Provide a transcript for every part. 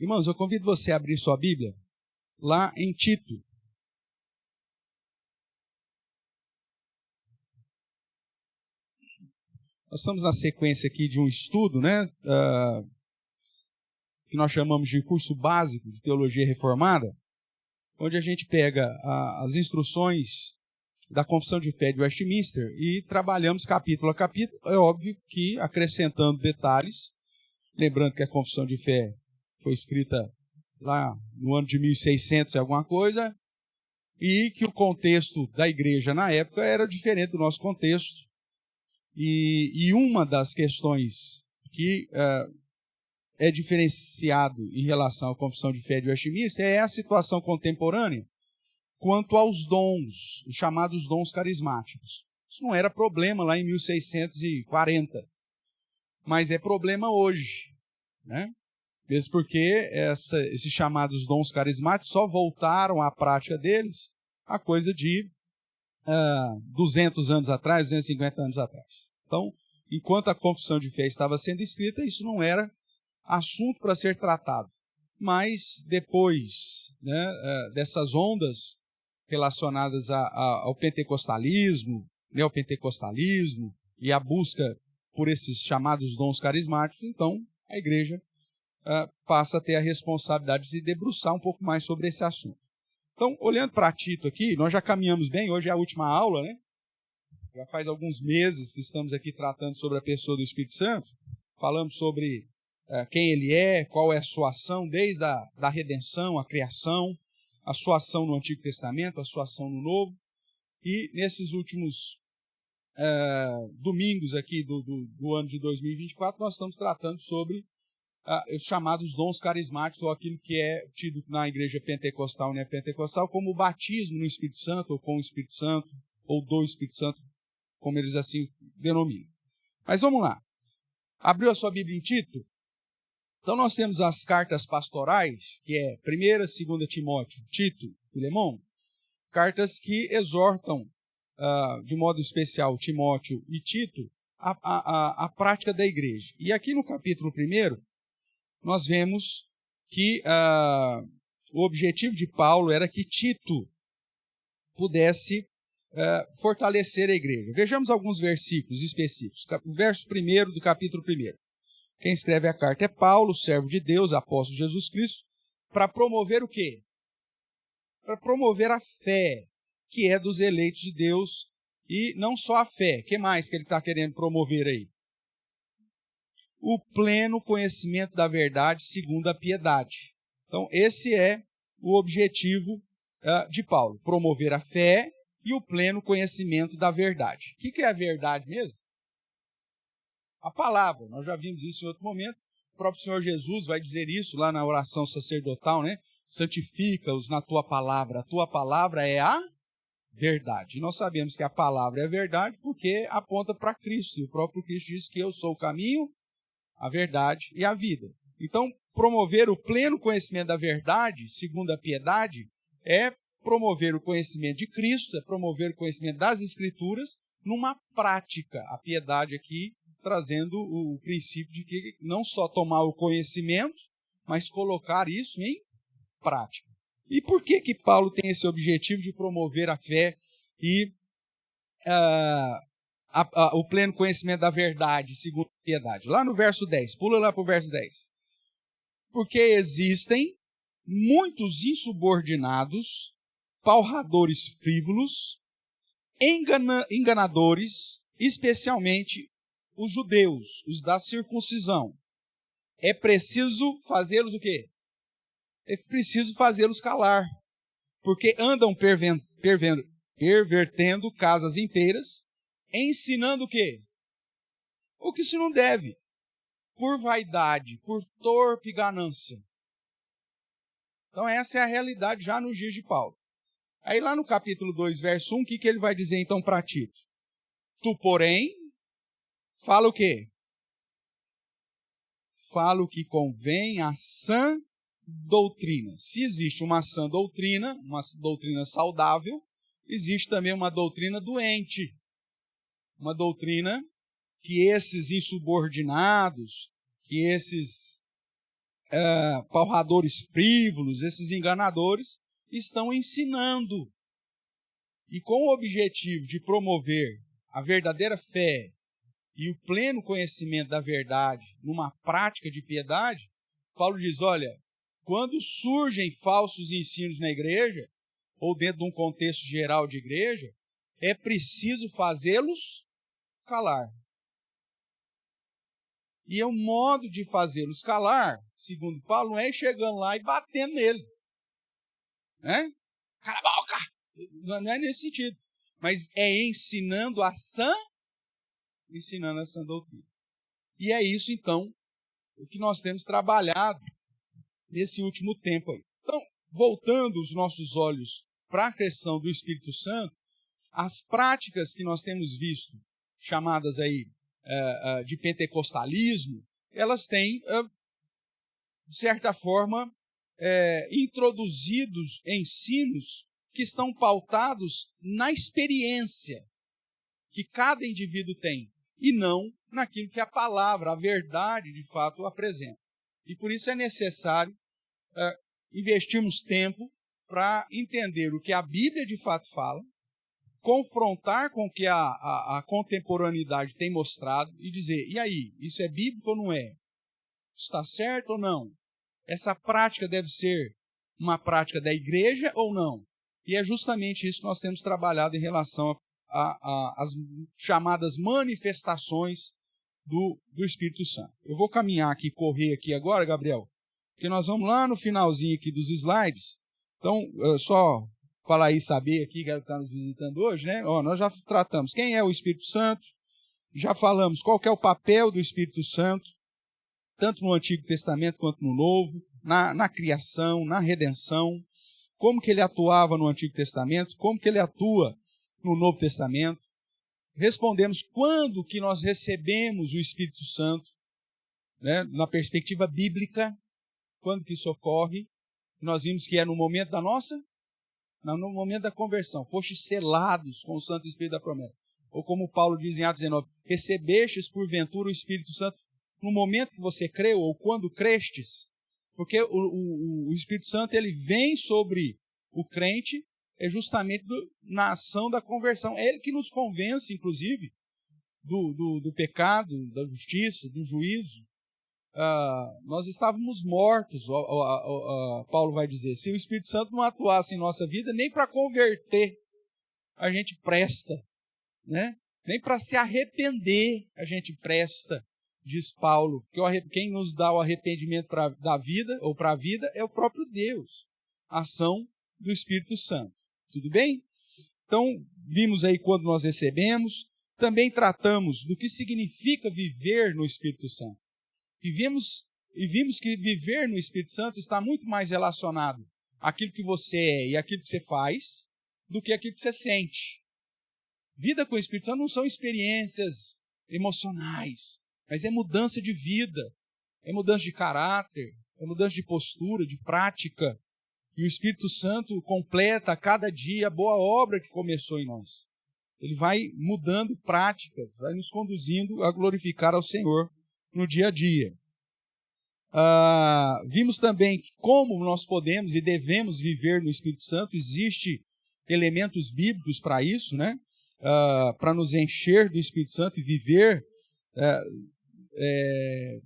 Irmãos, eu convido você a abrir sua Bíblia lá em Tito. Nós estamos na sequência aqui de um estudo, né, que nós chamamos de curso básico de teologia reformada, onde a gente pega as instruções da Confissão de Fé de Westminster e trabalhamos capítulo a capítulo. É óbvio que acrescentando detalhes, lembrando que a Confissão de Fé foi escrita lá no ano de 1600 e alguma coisa, e que o contexto da igreja na época era diferente do nosso contexto. E uma das questões que é diferenciado em relação à Confissão de Fé de Westminster é a situação contemporânea quanto aos dons, os chamados dons carismáticos. Isso não era problema lá em 1640, mas é problema hoje, né? Mesmo porque esses chamados dons carismáticos só voltaram à prática deles a coisa de 200 anos atrás, 250 anos atrás. Então, enquanto a Confissão de Fé estava sendo escrita, isso não era assunto para ser tratado. Mas depois, né, dessas ondas relacionadas ao pentecostalismo, neopentecostalismo e a busca por esses chamados dons carismáticos, então a igreja passa a ter a responsabilidade de se debruçar um pouco mais sobre esse assunto. Então, olhando para Tito aqui, nós já caminhamos bem, hoje é a última aula, né? Já faz alguns meses que estamos aqui tratando sobre a pessoa do Espírito Santo, falamos sobre quem ele é, qual é a sua ação, desde a redenção, a criação, a sua ação no Antigo Testamento, a sua ação no Novo, e nesses últimos domingos aqui do ano de 2024, nós estamos tratando sobre os chamados dons carismáticos, ou aquilo que é tido na igreja pentecostal e neopentecostal como o batismo no Espírito Santo, ou com o Espírito Santo, ou do Espírito Santo, como eles assim denominam. Mas vamos lá. Abriu a sua Bíblia em Tito? Então nós temos as cartas pastorais, que é 1ª, 2ª Timóteo, Tito, Filemão, cartas que exortam, de modo especial, Timóteo e Tito, a prática da igreja. E aqui no capítulo 1º, nós vemos que o objetivo de Paulo era que Tito pudesse fortalecer a igreja. Vejamos alguns versículos específicos. O verso 1º do capítulo 1º. Quem escreve a carta é Paulo, servo de Deus, apóstolo de Jesus Cristo, para promover o quê? Para promover a fé, que é dos eleitos de Deus, e não só a fé. O que mais que ele está querendo promover aí? O pleno conhecimento da verdade segundo a piedade. Então, esse é o objetivo de Paulo, promover a fé e o pleno conhecimento da verdade. O que é a verdade mesmo? A palavra. Nós já vimos isso em outro momento. O próprio Senhor Jesus vai dizer isso lá na oração sacerdotal, né? Santifica-os na tua palavra. A tua palavra é a verdade. E nós sabemos que a palavra é a verdade porque aponta para Cristo. E o próprio Cristo diz que eu sou o caminho, a verdade e a vida. Então, promover o pleno conhecimento da verdade, segundo a piedade, é promover o conhecimento de Cristo, é promover o conhecimento das Escrituras numa prática. A piedade aqui trazendo o princípio de que não só tomar o conhecimento, mas colocar isso em prática. E por que Paulo tem esse objetivo de promover a fé e o pleno conhecimento da verdade, segundo a piedade? Lá no verso 10, pula lá para o verso 10. Porque existem muitos insubordinados, palradores frívolos, enganadores, especialmente os judeus, os da circuncisão. É preciso fazê-los o quê? É preciso fazê-los calar, porque andam pervertendo casas inteiras, ensinando o quê? O que se não deve, por vaidade, por torpe ganância. Então essa é a realidade já nos dias de Paulo. Aí lá no capítulo 2, verso 1, o que ele vai dizer então para Tito? Tu, porém, fala o quê? Fala o que convém à sã doutrina. Se existe uma sã doutrina, uma doutrina saudável, existe também uma doutrina doente. Uma doutrina que esses insubordinados, que esses palradores frívolos, esses enganadores, estão ensinando. E com o objetivo de promover a verdadeira fé e o pleno conhecimento da verdade numa prática de piedade, Paulo diz, olha, quando surgem falsos ensinos na igreja, ou dentro de um contexto geral de igreja, é preciso fazê-los calar. E o modo de fazê-los calar, segundo Paulo, não é chegando lá e batendo nele. Né? Cala a boca! Não é nesse sentido. Mas é ensinando a sã doutrina. E é isso, então, o que nós temos trabalhado nesse último tempo aí. Então, voltando os nossos olhos para a questão do Espírito Santo, as práticas que nós temos visto, chamadas aí de pentecostalismo, elas têm, de certa forma, introduzidos ensinos que estão pautados na experiência que cada indivíduo tem, e não naquilo que a palavra, a verdade, de fato, apresenta. E por isso é necessário investirmos tempo para entender o que a Bíblia de fato fala, confrontar com o que a contemporaneidade tem mostrado e dizer, e aí, isso é bíblico ou não é? Está certo ou não? Essa prática deve ser uma prática da igreja ou não? E é justamente isso que nós temos trabalhado em relação às chamadas manifestações do Espírito Santo. Eu vou caminhar aqui, correr aqui agora, Gabriel, porque nós vamos lá no finalzinho aqui dos slides. Então, só falar aí, saber aqui, que está nos visitando hoje, né? Nós já tratamos quem é o Espírito Santo, já falamos qual que é o papel do Espírito Santo, tanto no Antigo Testamento quanto no Novo, na criação, na redenção, como que ele atuava no Antigo Testamento, como que ele atua no Novo Testamento. Respondemos quando que nós recebemos o Espírito Santo, né, na perspectiva bíblica, quando que isso ocorre. Nós vimos que é no momento da no momento da conversão, fostes selados com o Santo Espírito da promessa. Ou como Paulo diz em Atos 19, recebestes porventura o Espírito Santo no momento que você creu, ou quando crestes, porque o Espírito Santo ele vem sobre o crente justamente na ação da conversão. É ele que nos convence, inclusive, do pecado, da justiça, do juízo. Nós estávamos mortos, Paulo vai dizer, se o Espírito Santo não atuasse em nossa vida, nem para converter a gente presta, né? Nem para se arrepender a gente presta, diz Paulo, que quem nos dá o arrependimento da vida, ou para a vida, é o próprio Deus, a ação do Espírito Santo. Tudo bem? Então, vimos aí quando nós recebemos, também tratamos do que significa viver no Espírito Santo. E vimos que viver no Espírito Santo está muito mais relacionado àquilo que você é e àquilo que você faz, do que àquilo que você sente. Vida com o Espírito Santo não são experiências emocionais, mas é mudança de vida, é mudança de caráter, é mudança de postura, de prática. E o Espírito Santo completa a cada dia a boa obra que começou em nós. Ele vai mudando práticas, vai nos conduzindo a glorificar ao Senhor no dia a dia. Vimos também como nós podemos e devemos viver no Espírito Santo. Existem elementos bíblicos para isso, né? Para nos encher do Espírito Santo e viver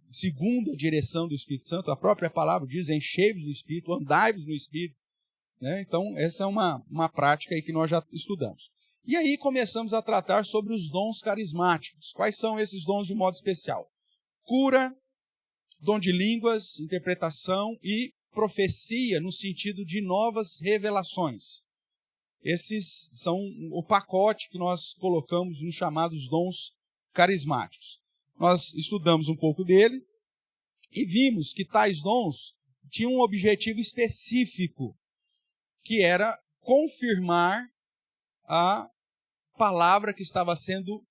segundo a direção do Espírito Santo. A própria palavra diz, enchei-vos do Espírito, andai-vos no Espírito. Né? Então, essa é uma prática aí que nós já estudamos. E aí começamos a tratar sobre os dons carismáticos. Quais são esses dons de modo especial? Cura, dom de línguas, interpretação e profecia no sentido de novas revelações. Esses são o pacote que nós colocamos nos chamados dons carismáticos. Nós estudamos um pouco dele e vimos que tais dons tinham um objetivo específico, que era confirmar a palavra que estava sendo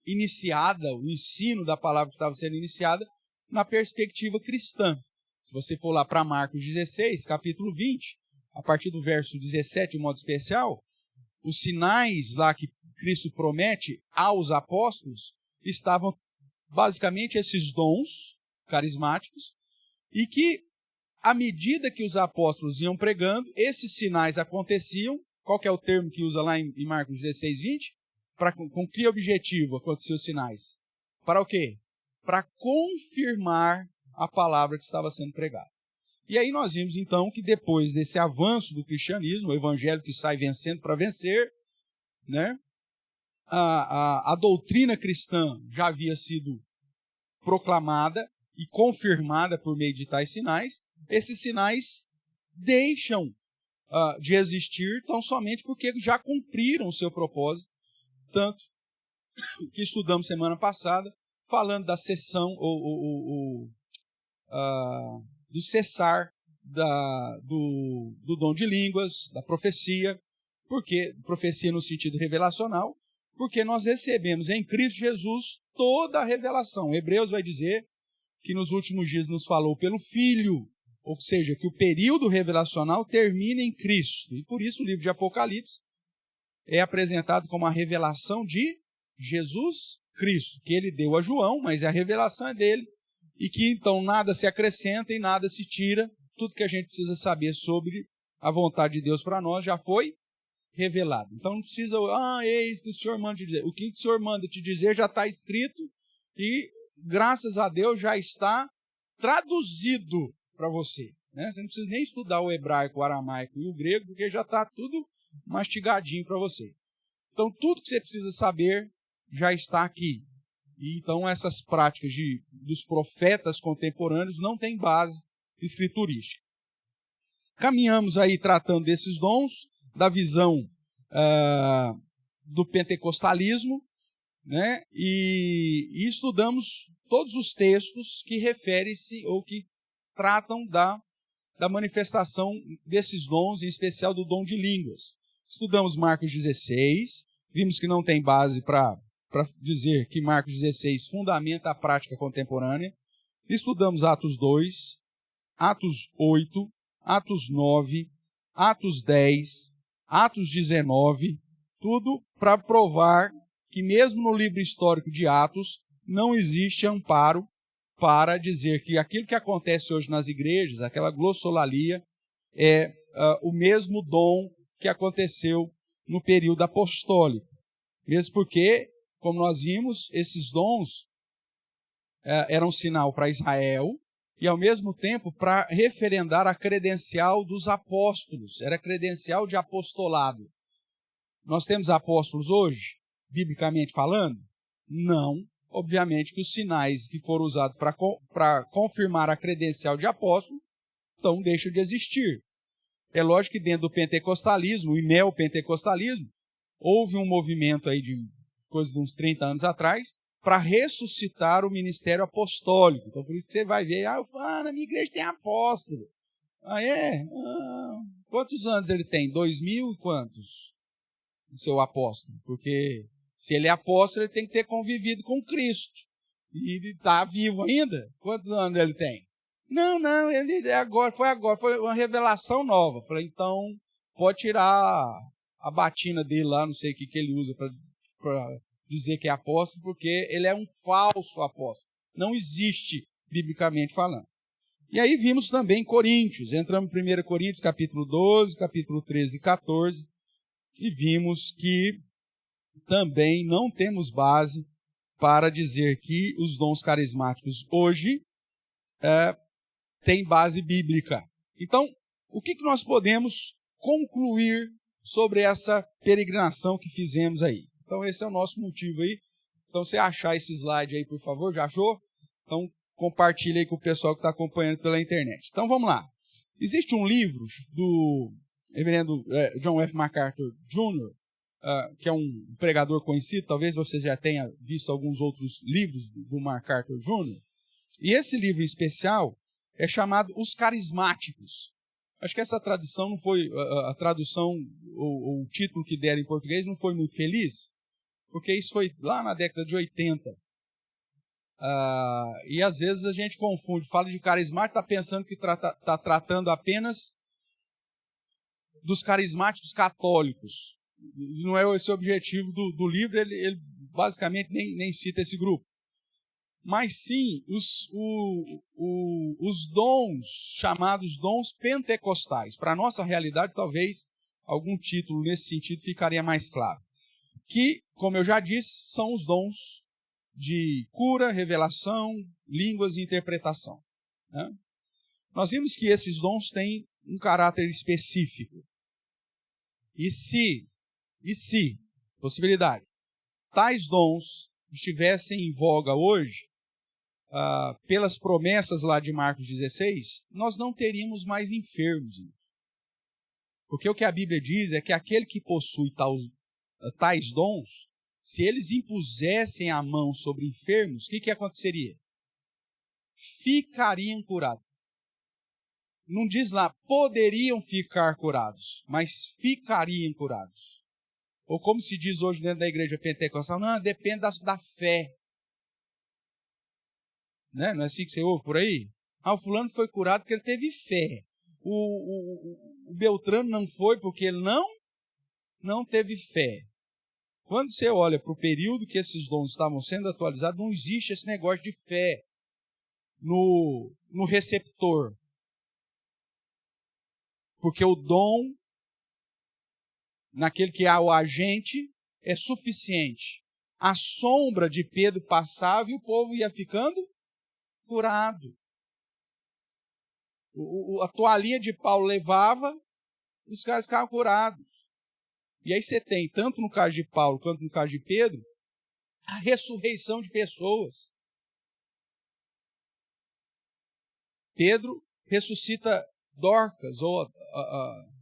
iniciada, o ensino da palavra que estava sendo iniciada na perspectiva cristã. Se você for lá para Marcos 16, capítulo 20, a partir do verso 17, de modo especial, os sinais lá que Cristo promete aos apóstolos estavam basicamente esses dons carismáticos e que à medida que os apóstolos iam pregando, esses sinais aconteciam. Qual que é o termo que usa lá em Marcos 16, 20? Com que objetivo aconteciam os sinais? Para o quê? Para confirmar a palavra que estava sendo pregada. E aí nós vimos então que depois desse avanço do cristianismo, o evangelho que sai vencendo para vencer, né? A doutrina cristã já havia sido proclamada e confirmada por meio de tais sinais. Esses sinais deixam de existir tão somente porque já cumpriram o seu propósito, tanto que estudamos semana passada, falando da cessão, do cessar do dom de línguas, da profecia, porque profecia no sentido revelacional, porque nós recebemos em Cristo Jesus toda a revelação. Hebreus vai dizer que nos últimos dias nos falou pelo Filho, ou seja, que o período revelacional termina em Cristo. E por isso o livro de Apocalipse é apresentado como a revelação de Jesus Cristo, que ele deu a João, mas a revelação é dele, e que então nada se acrescenta e nada se tira. Tudo que a gente precisa saber sobre a vontade de Deus para nós já foi revelado. Então não precisa, eis que o Senhor manda te dizer. O que o Senhor manda te dizer já está escrito e, graças a Deus, já está traduzido para você. Né? Você não precisa nem estudar o hebraico, o aramaico e o grego, porque já está tudo mastigadinho para você. Então tudo que você precisa saber já está aqui. E, então essas práticas dos profetas contemporâneos não têm base escriturística. Caminhamos aí tratando desses dons, da visão do pentecostalismo, né? E estudamos todos os textos que referem-se ou que tratam da manifestação desses dons, em especial do dom de línguas. Estudamos Marcos 16, vimos que não tem base para dizer que Marcos 16 fundamenta a prática contemporânea. Estudamos Atos 2, Atos 8, Atos 9, Atos 10, Atos 19, tudo para provar que mesmo no livro histórico de Atos não existe amparo para dizer que aquilo que acontece hoje nas igrejas, aquela glossolalia, é o mesmo dom que aconteceu no período apostólico. Mesmo porque, como nós vimos, esses dons eram sinal para Israel e, ao mesmo tempo, para referendar a credencial dos apóstolos. Era credencial de apostolado. Nós temos apóstolos hoje, biblicamente falando? Não. Obviamente que os sinais que foram usados para confirmar a credencial de apóstolo, então deixam de existir. É lógico que dentro do pentecostalismo e neopentecostalismo, houve um movimento aí de coisa de uns 30 anos atrás, para ressuscitar o ministério apostólico. Então, por isso que você vai ver, na minha igreja tem apóstolo. Quantos anos ele tem? 2000 e quantos? O seu apóstolo. Porque se ele é apóstolo, ele tem que ter convivido com Cristo. E ele está vivo ainda? Quantos anos ele tem? Não, ele foi uma revelação nova. Falei, então, pode tirar a batina dele lá, não sei o que ele usa para dizer que é apóstolo, porque ele é um falso apóstolo. Não existe, biblicamente falando. E aí vimos também Coríntios. Entramos em 1 Coríntios, capítulo 12, capítulo 13 e 14, e vimos que também não temos base para dizer que os dons carismáticos hoje têm base bíblica. Então, o que nós podemos concluir sobre essa peregrinação que fizemos aí? Então, esse é o nosso motivo aí. Então, você achar esse slide aí, por favor, já achou? Então, compartilha aí com o pessoal que está acompanhando pela internet. Então, vamos lá. Existe um livro do reverendo John F. MacArthur Jr., que é um pregador conhecido, talvez você já tenha visto alguns outros livros do MacArthur Jr., e esse livro em especial é chamado Os Carismáticos. Acho que essa tradução não foi, a tradução, ou o título que deram em português não foi muito feliz, porque isso foi lá na década de 80. E às vezes a gente confunde, fala de carismático, está pensando que está tratando apenas dos carismáticos católicos. Não é esse o objetivo do livro, ele basicamente nem cita esse grupo. mas sim os dons, chamados dons pentecostais. Para a nossa realidade, talvez algum título nesse sentido ficaria mais claro. Que, como eu já disse, são os dons de cura, revelação, línguas e interpretação, né? Nós vimos que esses dons têm um caráter específico. E se, possibilidade, tais dons estivessem em voga hoje, pelas promessas lá de Marcos 16, nós não teríamos mais enfermos. Porque o que a Bíblia diz é que aquele que possui tais dons, se eles impusessem a mão sobre enfermos, o que aconteceria? Ficariam curados. Não diz lá, poderiam ficar curados, mas ficariam curados. Ou como se diz hoje dentro da igreja pentecostal, não, depende da fé. Né? Não é assim que você ouve por aí? O fulano foi curado porque ele teve fé. O Beltrano não foi porque ele não teve fé. Quando você olha para o período que esses dons estavam sendo atualizados, não existe esse negócio de fé no receptor. Porque o dom, naquele que há o agente, é suficiente. A sombra de Pedro passava e o povo ia ficando curado. A toalhinha de Paulo levava, os caras ficavam curados. E aí você tem, tanto no caso de Paulo quanto no caso de Pedro, a ressurreição de pessoas. Pedro ressuscita Dorcas, ou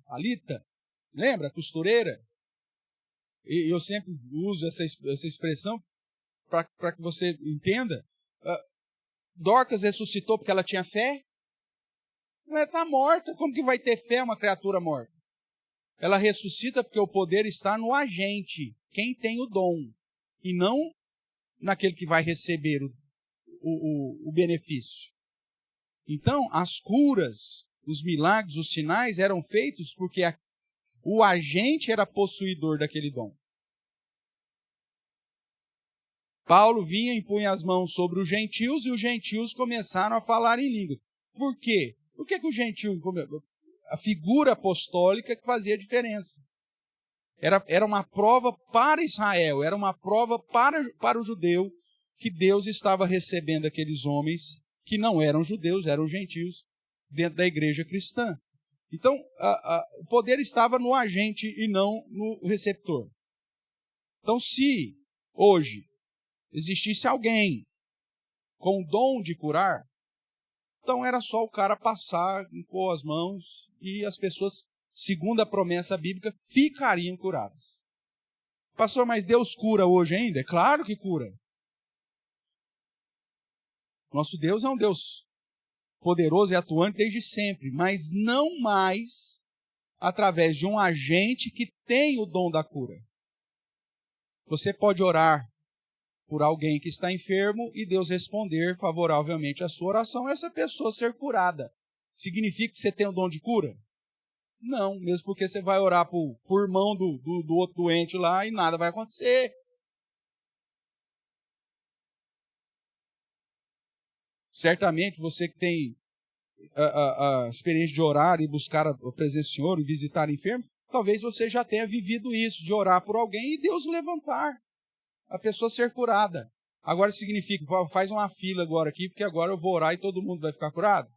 a Lita, lembra? A costureira. E eu sempre uso essa expressão para que você entenda. Dorcas ressuscitou porque ela tinha fé? Ela está morta. Como que vai ter fé uma criatura morta? Ela ressuscita porque o poder está no agente, quem tem o dom, e não naquele que vai receber o benefício. Então, as curas, os milagres, os sinais eram feitos porque o agente era possuidor daquele dom. Paulo vinha e impunha as mãos sobre os gentios e os gentios começaram a falar em língua. Por quê? Por que os gentios... A figura apostólica que fazia diferença. Era uma prova para Israel, era uma prova para o judeu que Deus estava recebendo aqueles homens que não eram judeus, eram gentios, dentro da igreja cristã. Então, o poder estava no agente e não no receptor. Então, se hoje existisse alguém com o dom de curar, então era só o cara passar, impor as mãos e as pessoas, segundo a promessa bíblica, ficariam curadas. Pastor, mas Deus cura hoje ainda? É claro que cura. Nosso Deus é um Deus poderoso e atuante desde sempre, mas não mais através de um agente que tem o dom da cura. Você pode orar por alguém que está enfermo e Deus responder favoravelmente à sua oração, essa pessoa ser curada. Significa que você tem o dom de cura? Não, mesmo porque você vai orar por irmão do outro doente lá e nada vai acontecer. Certamente você que tem a experiência de orar e buscar a presença do Senhor e visitar enfermo, talvez você já tenha vivido isso, de orar por alguém e Deus levantar, a pessoa ser curada. Agora significa, faz uma fila agora aqui, porque agora eu vou orar e todo mundo vai ficar curado?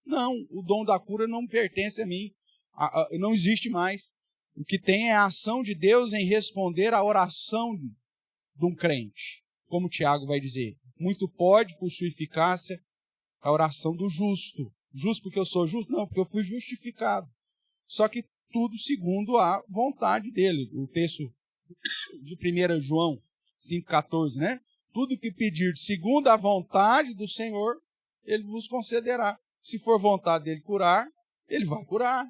Não, o dom da cura não pertence a mim, não existe mais. O que tem é a ação de Deus em responder à oração de um crente. Como Tiago vai dizer, muito pode, por sua eficácia, a oração do justo. Justo porque eu sou justo? Não, porque eu fui justificado. Só que tudo segundo a vontade dele. O texto de 1 João 5,14, né? Tudo que pedir segundo a vontade do Senhor, Ele vos concederá. Se for vontade dele curar, Ele vai curar.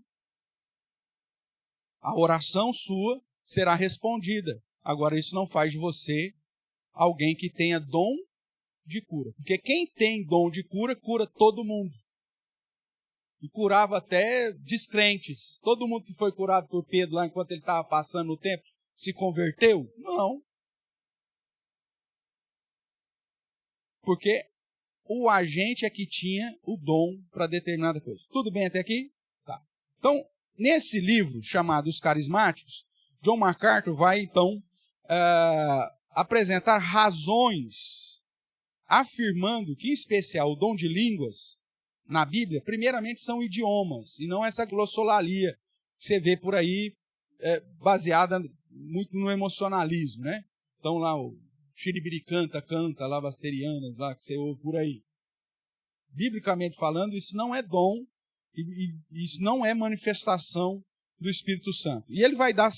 A oração sua será respondida. Agora, isso não faz de você alguém que tenha dom de cura. Porque quem tem dom de cura, cura todo mundo. E curava até descrentes. Todo mundo que foi curado por Pedro lá enquanto ele estava passando no templo, se converteu? Não. porque o agente é que tinha o dom para determinada coisa. Tudo bem até aqui? Tá. Então, nesse livro chamado Os Carismáticos, John MacArthur vai, então, apresentar razões afirmando que, em especial, o dom de línguas na Bíblia, primeiramente são idiomas, e não essa glossolalia que você vê por aí, baseada muito no emocionalismo, né? Então lá o xiribiricanta, canta, lavasterianas, lá que você ouve por aí. Biblicamente falando, isso não é dom, e isso não é manifestação do Espírito Santo. E ele vai dar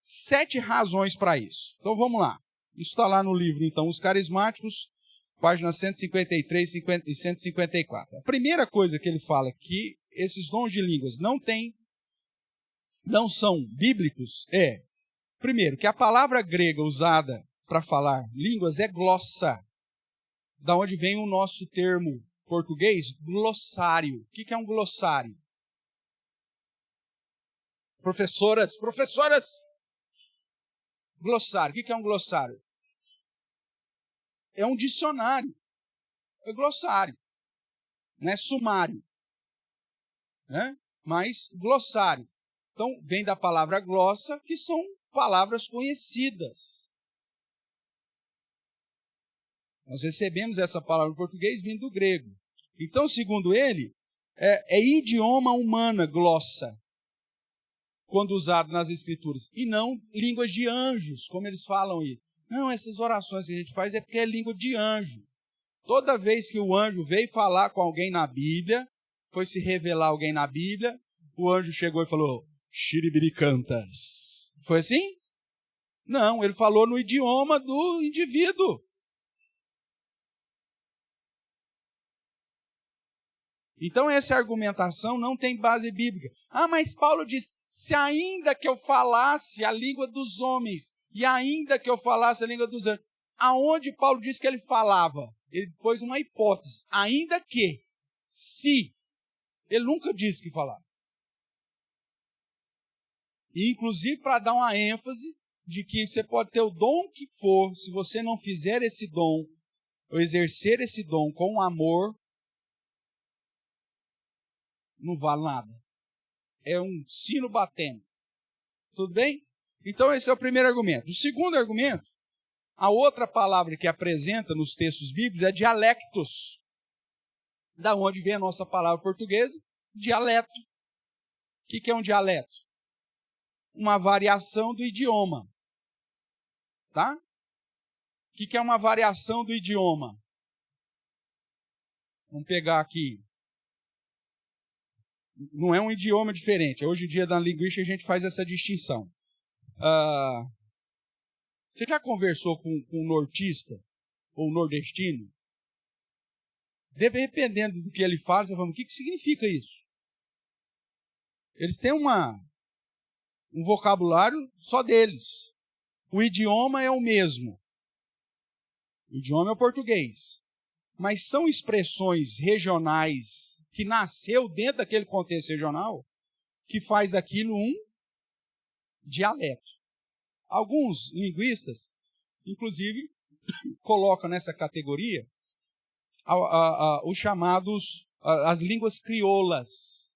7 razões para isso. Então vamos lá. Isso está lá no livro, então, Os Carismáticos, páginas 153 e 154. A primeira coisa que ele fala que esses dons de línguas não são bíblicos primeiro, que a palavra grega usada para falar línguas é glossa, da onde vem o nosso termo português, glossário. O que é um glossário? Professoras, glossário. O que é um glossário? É um dicionário. É glossário. Não é sumário. Né? Mas glossário. Então, vem da palavra glossa, que são palavras conhecidas. Nós recebemos essa palavra em português vindo do grego. Então, segundo ele, é idioma humana glossa, quando usado nas Escrituras, e não línguas de anjos, como eles falam aí. Não, essas orações que a gente faz é porque é língua de anjo. Toda vez que o anjo veio falar com alguém na Bíblia, foi se revelar alguém na Bíblia, o anjo chegou e falou, xiribiricantas. Foi assim? Não, ele falou no idioma do indivíduo. Então essa argumentação não tem base bíblica. Ah, mas Paulo diz, se ainda que eu falasse a língua dos homens, e ainda que eu falasse a língua dos anjos, aonde Paulo diz que ele falava? Ele pôs uma hipótese, ainda que, se, ele nunca disse que falava. E inclusive para dar uma ênfase de que você pode ter o dom que for, se você não fizer esse dom, ou exercer esse dom com amor, não vale nada. É um sino batendo. Tudo bem? Então esse é o primeiro argumento. O segundo argumento, a outra palavra que apresenta nos textos bíblicos é dialectos. Da onde vem a nossa palavra portuguesa? Dialeto. O que é um dialeto? Uma variação do idioma. Tá? O que é uma variação do idioma? Vamos pegar aqui. Não é um idioma diferente. Hoje em dia, na linguística, a gente faz essa distinção. Você já conversou com um nortista ou um nordestino? Dependendo do que ele fala, você fala, o que significa isso? Eles têm um vocabulário só deles. O idioma é o mesmo. O idioma é o português. Mas são expressões regionais que nasceu dentro daquele contexto regional que faz daquilo um dialeto. Alguns linguistas, inclusive, colocam nessa categoria os chamados, as línguas crioulas,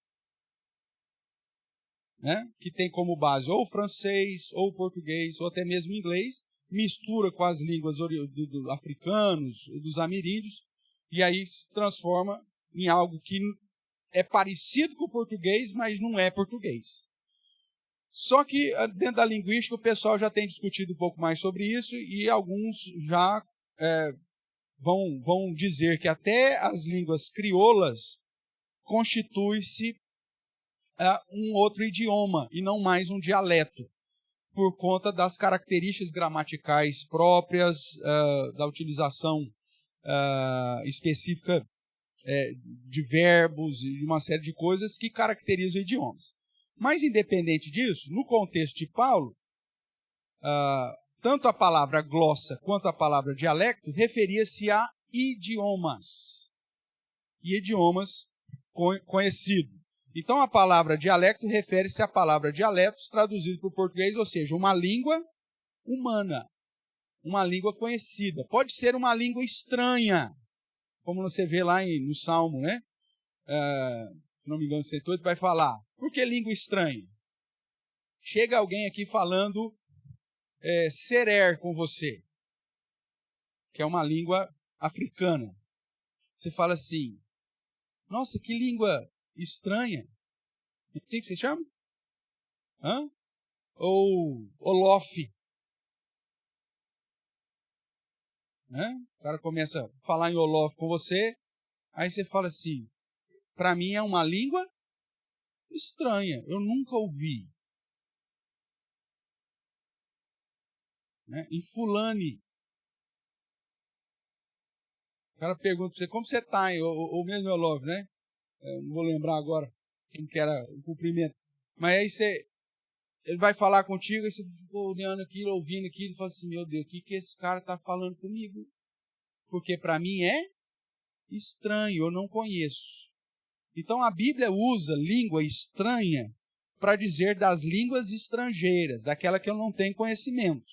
né? Que tem como base ou o francês, ou o português, ou até mesmo o inglês, mistura com as línguas africanos, dos ameríndios, e aí se transforma em algo que é parecido com o português, mas não é português. Só que dentro da linguística o pessoal já tem discutido um pouco mais sobre isso e alguns já vão dizer que até as línguas crioulas constitui-se um outro idioma e não mais um dialeto, por conta das características gramaticais próprias, da utilização específica de verbos e uma série de coisas que caracterizam idiomas. Mas, independente disso, no contexto de Paulo, tanto a palavra glossa quanto a palavra dialecto referia-se a idiomas. E idiomas conhecidos. Então, a palavra dialecto refere-se à palavra dialetos traduzido para o português, ou seja, uma língua humana. uma língua conhecida. Pode ser uma língua estranha, como você vê lá no Salmo, né? Se não me engano, 108 vai falar. Por que língua estranha? Chega alguém aqui falando serer com você, que é uma língua africana. Você fala assim, nossa, que língua estranha. O que você chama? Ou Olof. O cara começa a falar em Olof com você, aí você fala assim, para mim é uma língua estranha, eu nunca ouvi. Em Fulani. O cara pergunta para você, como você está? Ou mesmo Olof, né? Não vou lembrar agora quem que era o cumprimento. Mas aí ele vai falar contigo, e você ficou olhando aquilo, ouvindo aquilo, e fala assim, meu Deus, o que esse cara está falando comigo? Porque para mim é estranho, eu não conheço. Então a Bíblia usa língua estranha para dizer das línguas estrangeiras, daquela que eu não tenho conhecimento.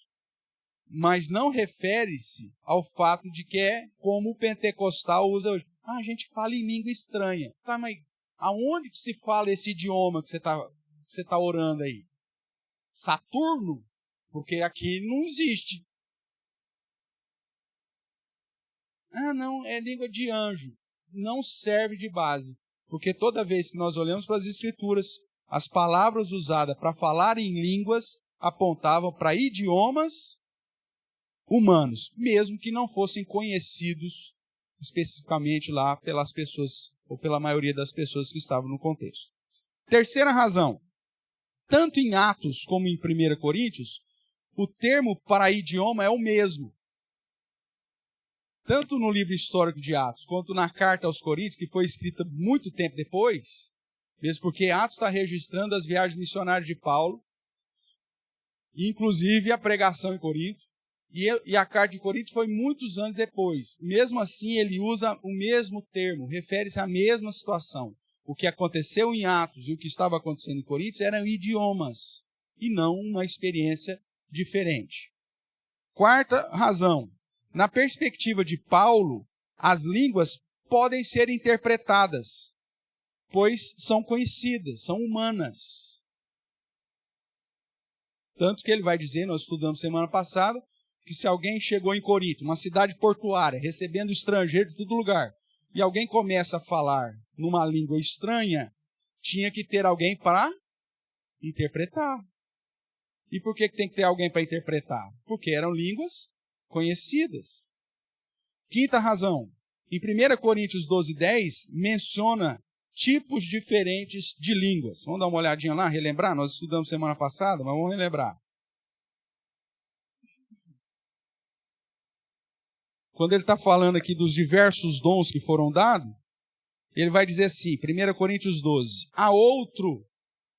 Mas não refere-se ao fato de que é como o pentecostal usa hoje. A gente fala em língua estranha. Tá, mas aonde que se fala esse idioma que você tá orando aí? Saturno? Porque aqui não existe. Não, é língua de anjo. Não serve de base. Porque toda vez que nós olhamos para as Escrituras, as palavras usadas para falar em línguas apontavam para idiomas humanos, mesmo que não fossem conhecidos especificamente lá pelas pessoas, ou pela maioria das pessoas que estavam no contexto. Terceira razão, tanto em Atos como em 1 Coríntios, o termo para idioma é o mesmo. Tanto no livro histórico de Atos, quanto na carta aos Coríntios, que foi escrita muito tempo depois, mesmo porque Atos está registrando as viagens missionárias de Paulo, inclusive a pregação em Corinto, e a carta de Corinto foi muitos anos depois. Mesmo assim, ele usa o mesmo termo, refere-se à mesma situação. O que aconteceu em Atos e o que estava acontecendo em Corinto eram idiomas, e não uma experiência diferente. Quarta razão, na perspectiva de Paulo, as línguas podem ser interpretadas, pois são conhecidas, são humanas. Tanto que ele vai dizer, nós estudamos semana passada, que se alguém chegou em Corinto, uma cidade portuária, recebendo estrangeiros de todo lugar, e alguém começa a falar numa língua estranha, tinha que ter alguém para interpretar. E por que tem que ter alguém para interpretar? Porque eram línguas conhecidas. Quinta razão, em 1 Coríntios 12:10, menciona tipos diferentes de línguas. Vamos dar uma olhadinha lá, relembrar? Nós estudamos semana passada, mas vamos relembrar. Quando ele está falando aqui dos diversos dons que foram dados, ele vai dizer assim, 1 Coríntios 12, há outro,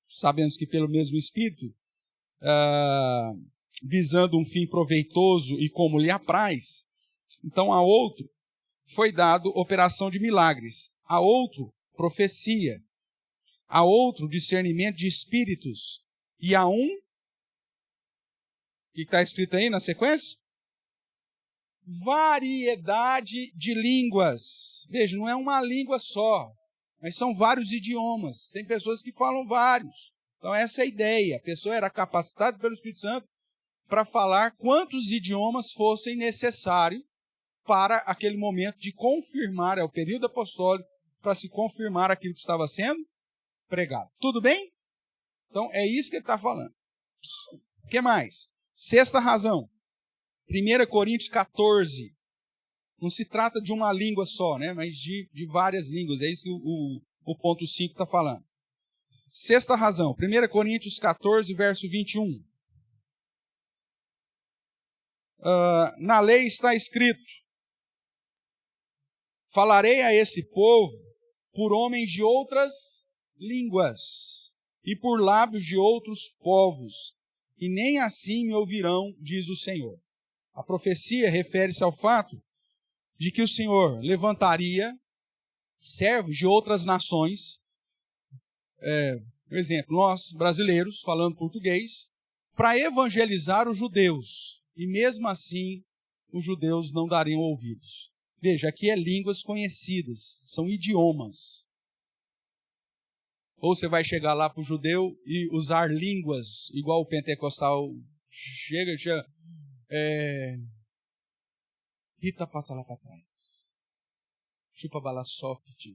sabemos que pelo mesmo Espírito, visando um fim proveitoso e como lhe apraz, então a outro foi dado operação de milagres, a outro profecia, a outro discernimento de espíritos, e a um, o que está escrito aí na sequência? Variedade de línguas. Veja, não é uma língua só, mas são vários idiomas. Tem pessoas que falam vários. Então essa é a ideia. A pessoa era capacitada pelo Espírito Santo para falar quantos idiomas fossem necessários para aquele momento de confirmar, é o período apostólico, para se confirmar aquilo que estava sendo pregado. Tudo bem? Então é isso que ele está falando. O que mais? Sexta razão. 1 Coríntios 14. Não se trata de uma língua só, né? Mas de várias línguas. É isso que o ponto 5 está falando. Sexta razão. 1 Coríntios 14, verso 21. Na lei está escrito: falarei a esse povo por homens de outras línguas e por lábios de outros povos, e nem assim me ouvirão, diz o Senhor. A profecia refere-se ao fato de que o Senhor levantaria servos de outras nações, por exemplo, nós brasileiros, falando português, para evangelizar os judeus. E mesmo assim, os judeus não dariam ouvidos. Veja, aqui é línguas conhecidas, são idiomas. Ou você vai chegar lá para o judeu e usar línguas, igual o pentecostal chega, Rita, passa lá para trás. Chupa bala soft.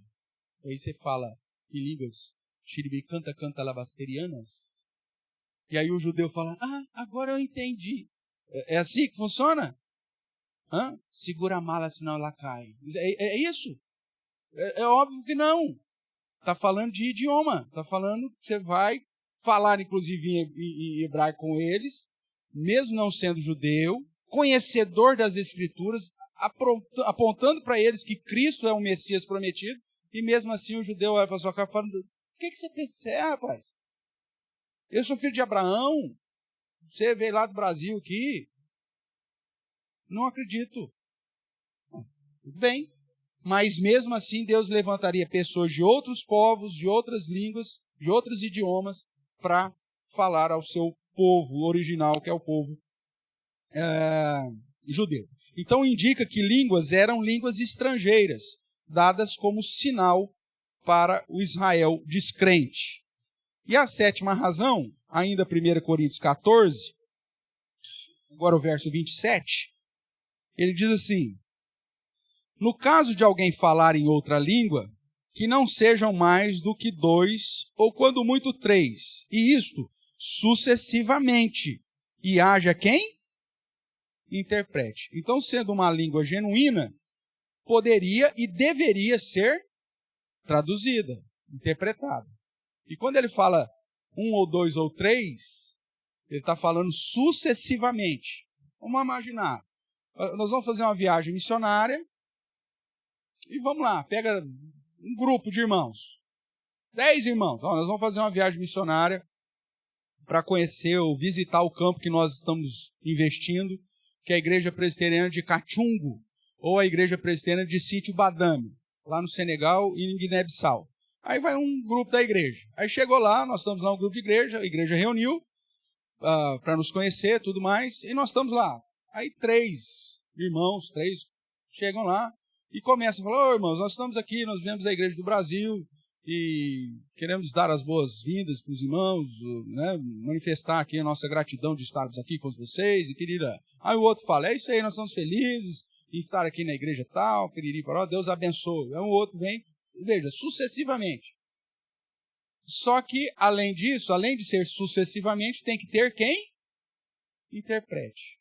Aí você fala em línguas, xiribi canta labasterianas. E aí o judeu fala, agora eu entendi. É assim que funciona? Segura a mala, senão ela cai. É isso? É óbvio que não. Está falando de idioma. Está falando que você vai falar, inclusive, em hebraico com eles, mesmo não sendo judeu, conhecedor das Escrituras, apontando para eles que Cristo é o Messias prometido, e mesmo assim o judeu olha para sua cara falando, o que você pensa que você é, rapaz? Eu sou filho de Abraão, você veio lá do Brasil aqui. Não acredito. Tudo bem. Mas mesmo assim Deus levantaria pessoas de outros povos, de outras línguas, de outros idiomas, para falar ao seu povo original, que é o povo judeu. Então indica que línguas eram línguas estrangeiras, dadas como sinal para o Israel descrente. E a sétima razão, ainda 1 Coríntios 14, agora o verso 27, ele diz assim, no caso de alguém falar em outra língua, que não sejam mais do que 2, ou quando muito 3, e isto sucessivamente, e haja quem? Interprete. Então, sendo uma língua genuína, poderia e deveria ser traduzida, interpretada. E quando ele fala 1 ou 2 ou 3, ele está falando sucessivamente. Vamos imaginar, nós vamos fazer uma viagem missionária, e vamos lá, pega um grupo de irmãos, 10 irmãos, nós vamos fazer uma viagem missionária para conhecer ou visitar o campo que nós estamos investindo, que é a Igreja Presbiteriana de Cachungo, ou a Igreja Presbiteriana de Sítio Badame, lá no Senegal e em Guiné-Bissau. Aí vai um grupo da igreja. Aí chegou lá, nós estamos lá um grupo de igreja, a igreja reuniu para nos conhecer tudo mais, e nós estamos lá. Aí 3 irmãos, 3 chegam lá e começam a falar, ô irmãos, nós estamos aqui, nós viemos da igreja do Brasil e queremos dar as boas-vindas para os irmãos, né, manifestar aqui a nossa gratidão de estarmos aqui com vocês e querida. Aí o outro fala, é isso aí, nós estamos felizes em estar aqui na igreja tal, querida, Deus abençoe. Aí o outro vem, veja, sucessivamente. Só que, além disso, além de ser sucessivamente, tem que ter quem? Interprete.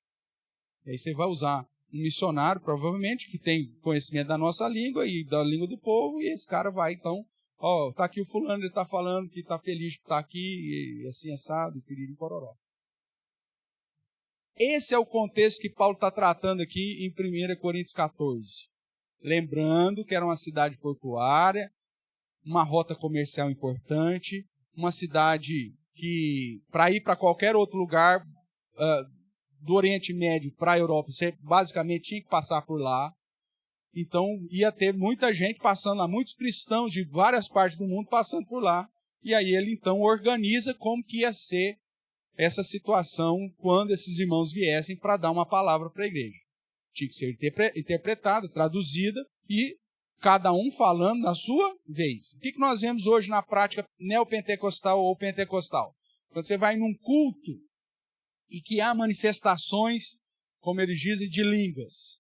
E aí você vai usar um missionário, provavelmente, que tem conhecimento da nossa língua e da língua do povo, e esse cara vai, então, tá aqui o fulano, ele está falando que está feliz por estar aqui, e assim assado, querido pororó. Esse é o contexto que Paulo está tratando aqui em 1 Coríntios 14. Lembrando que era uma cidade portuária, uma rota comercial importante, uma cidade que, para ir para qualquer outro lugar do Oriente Médio para a Europa, você basicamente tinha que passar por lá. Então, ia ter muita gente passando lá, muitos cristãos de várias partes do mundo passando por lá. E aí ele, então, organiza como que ia ser essa situação quando esses irmãos viessem para dar uma palavra para a igreja. Tinha que ser interpretada, traduzida e cada um falando na sua vez. O que nós vemos hoje na prática neopentecostal ou pentecostal? Quando você vai num culto e que há manifestações, como eles dizem, de línguas.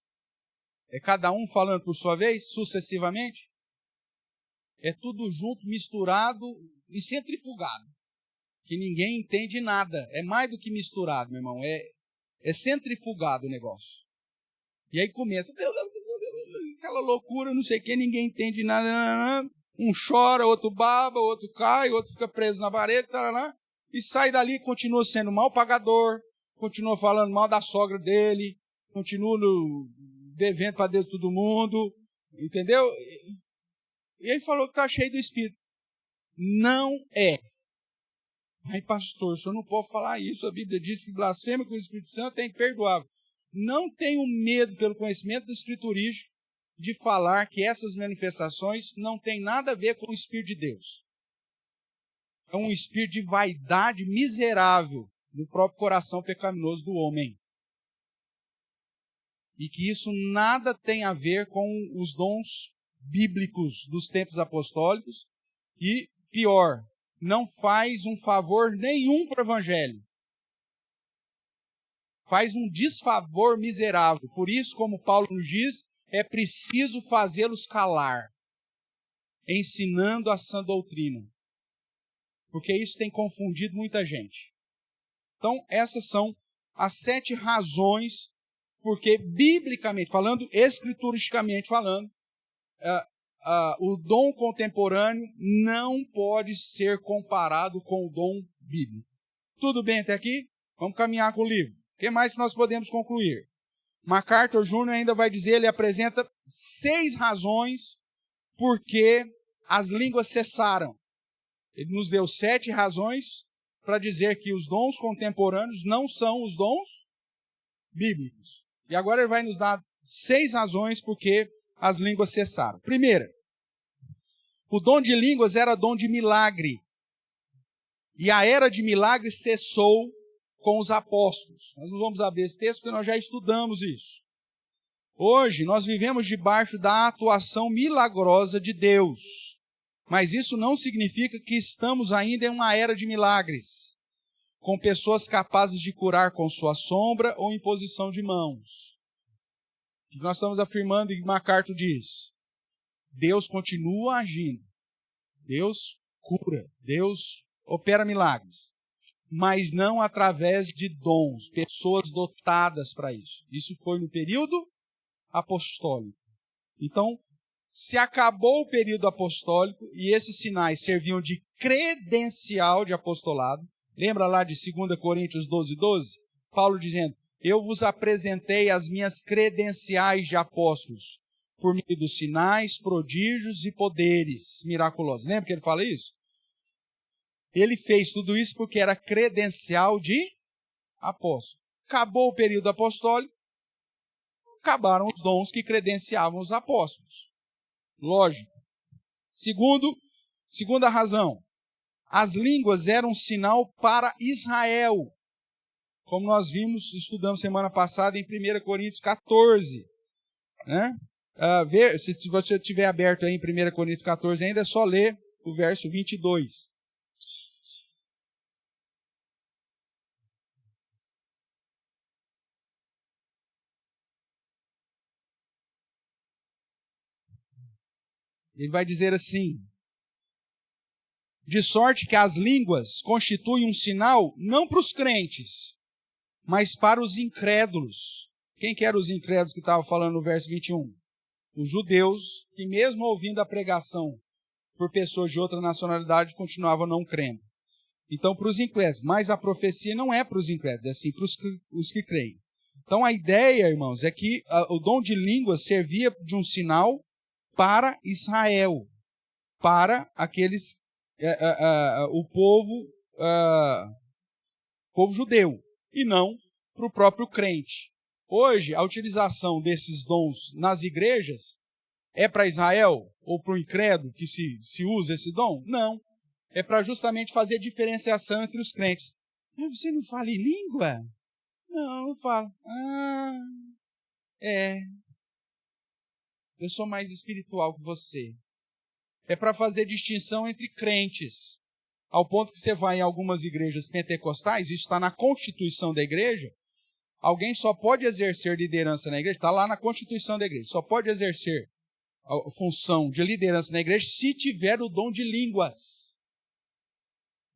É cada um falando por sua vez, sucessivamente? É tudo junto, misturado e centrifugado. Que ninguém entende nada. É mais do que misturado, meu irmão. É centrifugado o negócio. E aí começa aquela loucura, não sei o que, ninguém entende nada. Um chora, outro baba, outro cai, outro fica preso na parede, e sai dali e continua sendo mal pagador, continua falando mal da sogra dele, continua devendo para Deus todo mundo, entendeu? E aí falou que está cheio do Espírito. Não é. Ai, pastor, o senhor não pode falar isso, a Bíblia diz que blasfema com o Espírito Santo é imperdoável. Não tenho medo, pelo conhecimento do escriturístico, de falar que essas manifestações não têm nada a ver com o Espírito de Deus. É um espírito de vaidade miserável no próprio coração pecaminoso do homem. e que isso nada tem a ver com os dons bíblicos dos tempos apostólicos e, pior, não faz um favor nenhum para o evangelho. Faz um desfavor miserável. Por isso, como Paulo nos diz, é preciso fazê-los calar, ensinando a sã doutrina. Porque isso tem confundido muita gente. Então, essas são as 7 razões porque, biblicamente falando, escrituristicamente falando, o dom contemporâneo não pode ser comparado com o dom bíblico. Tudo bem até aqui? Vamos caminhar com o livro. O que mais que nós podemos concluir? MacArthur Jr. ainda vai dizer, ele apresenta 6 razões porque as línguas cessaram. Ele nos deu 7 razões para dizer que os dons contemporâneos não são os dons bíblicos. E agora ele vai nos dar 6 razões porque as línguas cessaram. Primeira, o dom de línguas era dom de milagre. E a era de milagre cessou com os apóstolos. Nós não vamos abrir esse texto porque nós já estudamos isso. Hoje nós vivemos debaixo da atuação milagrosa de Deus. Mas isso não significa que estamos ainda em uma era de milagres, com pessoas capazes de curar com sua sombra ou imposição de mãos. O que nós estamos afirmando, e MacArthur diz, Deus continua agindo, Deus cura, Deus opera milagres, mas não através de dons, pessoas dotadas para isso. Isso foi no período apostólico. Então, se acabou o período apostólico e esses sinais serviam de credencial de apostolado, lembra lá de 2 Coríntios 12:12? Paulo dizendo, eu vos apresentei as minhas credenciais de apóstolos, por meio dos sinais, prodígios e poderes miraculosos. Lembra que ele fala isso? Ele fez tudo isso porque era credencial de apóstolo. Acabou o período apostólico, acabaram os dons que credenciavam os apóstolos. Lógico. Segunda razão, as línguas eram um sinal para Israel, como nós vimos, estudamos semana passada em 1 Coríntios 14. Né? Se você estiver aberto aí em 1 Coríntios 14 ainda, é só ler o verso 22. Ele vai dizer assim, de sorte que as línguas constituem um sinal não para os crentes, mas para os incrédulos. Quem que eram os incrédulos que estava falando no verso 21? Os judeus, que mesmo ouvindo a pregação por pessoas de outra nacionalidade, continuavam não crendo. Então, para os incrédulos. Mas a profecia não é para os incrédulos, é sim para os que creem. Então, a ideia, irmãos, é que o dom de línguas servia de um sinal para Israel, para aqueles, o povo judeu, e não para o próprio crente. Hoje, a utilização desses dons nas igrejas é para Israel ou para o incrédulo que se usa esse dom? Não. É para justamente fazer diferenciação entre os crentes. Você não fala em língua? Não, eu falo. Eu sou mais espiritual que você. É para fazer distinção entre crentes. Ao ponto que você vai em algumas igrejas pentecostais, isso está na constituição da igreja, alguém só pode exercer liderança na igreja, está lá na constituição da igreja, só pode exercer a função de liderança na igreja se tiver o dom de línguas.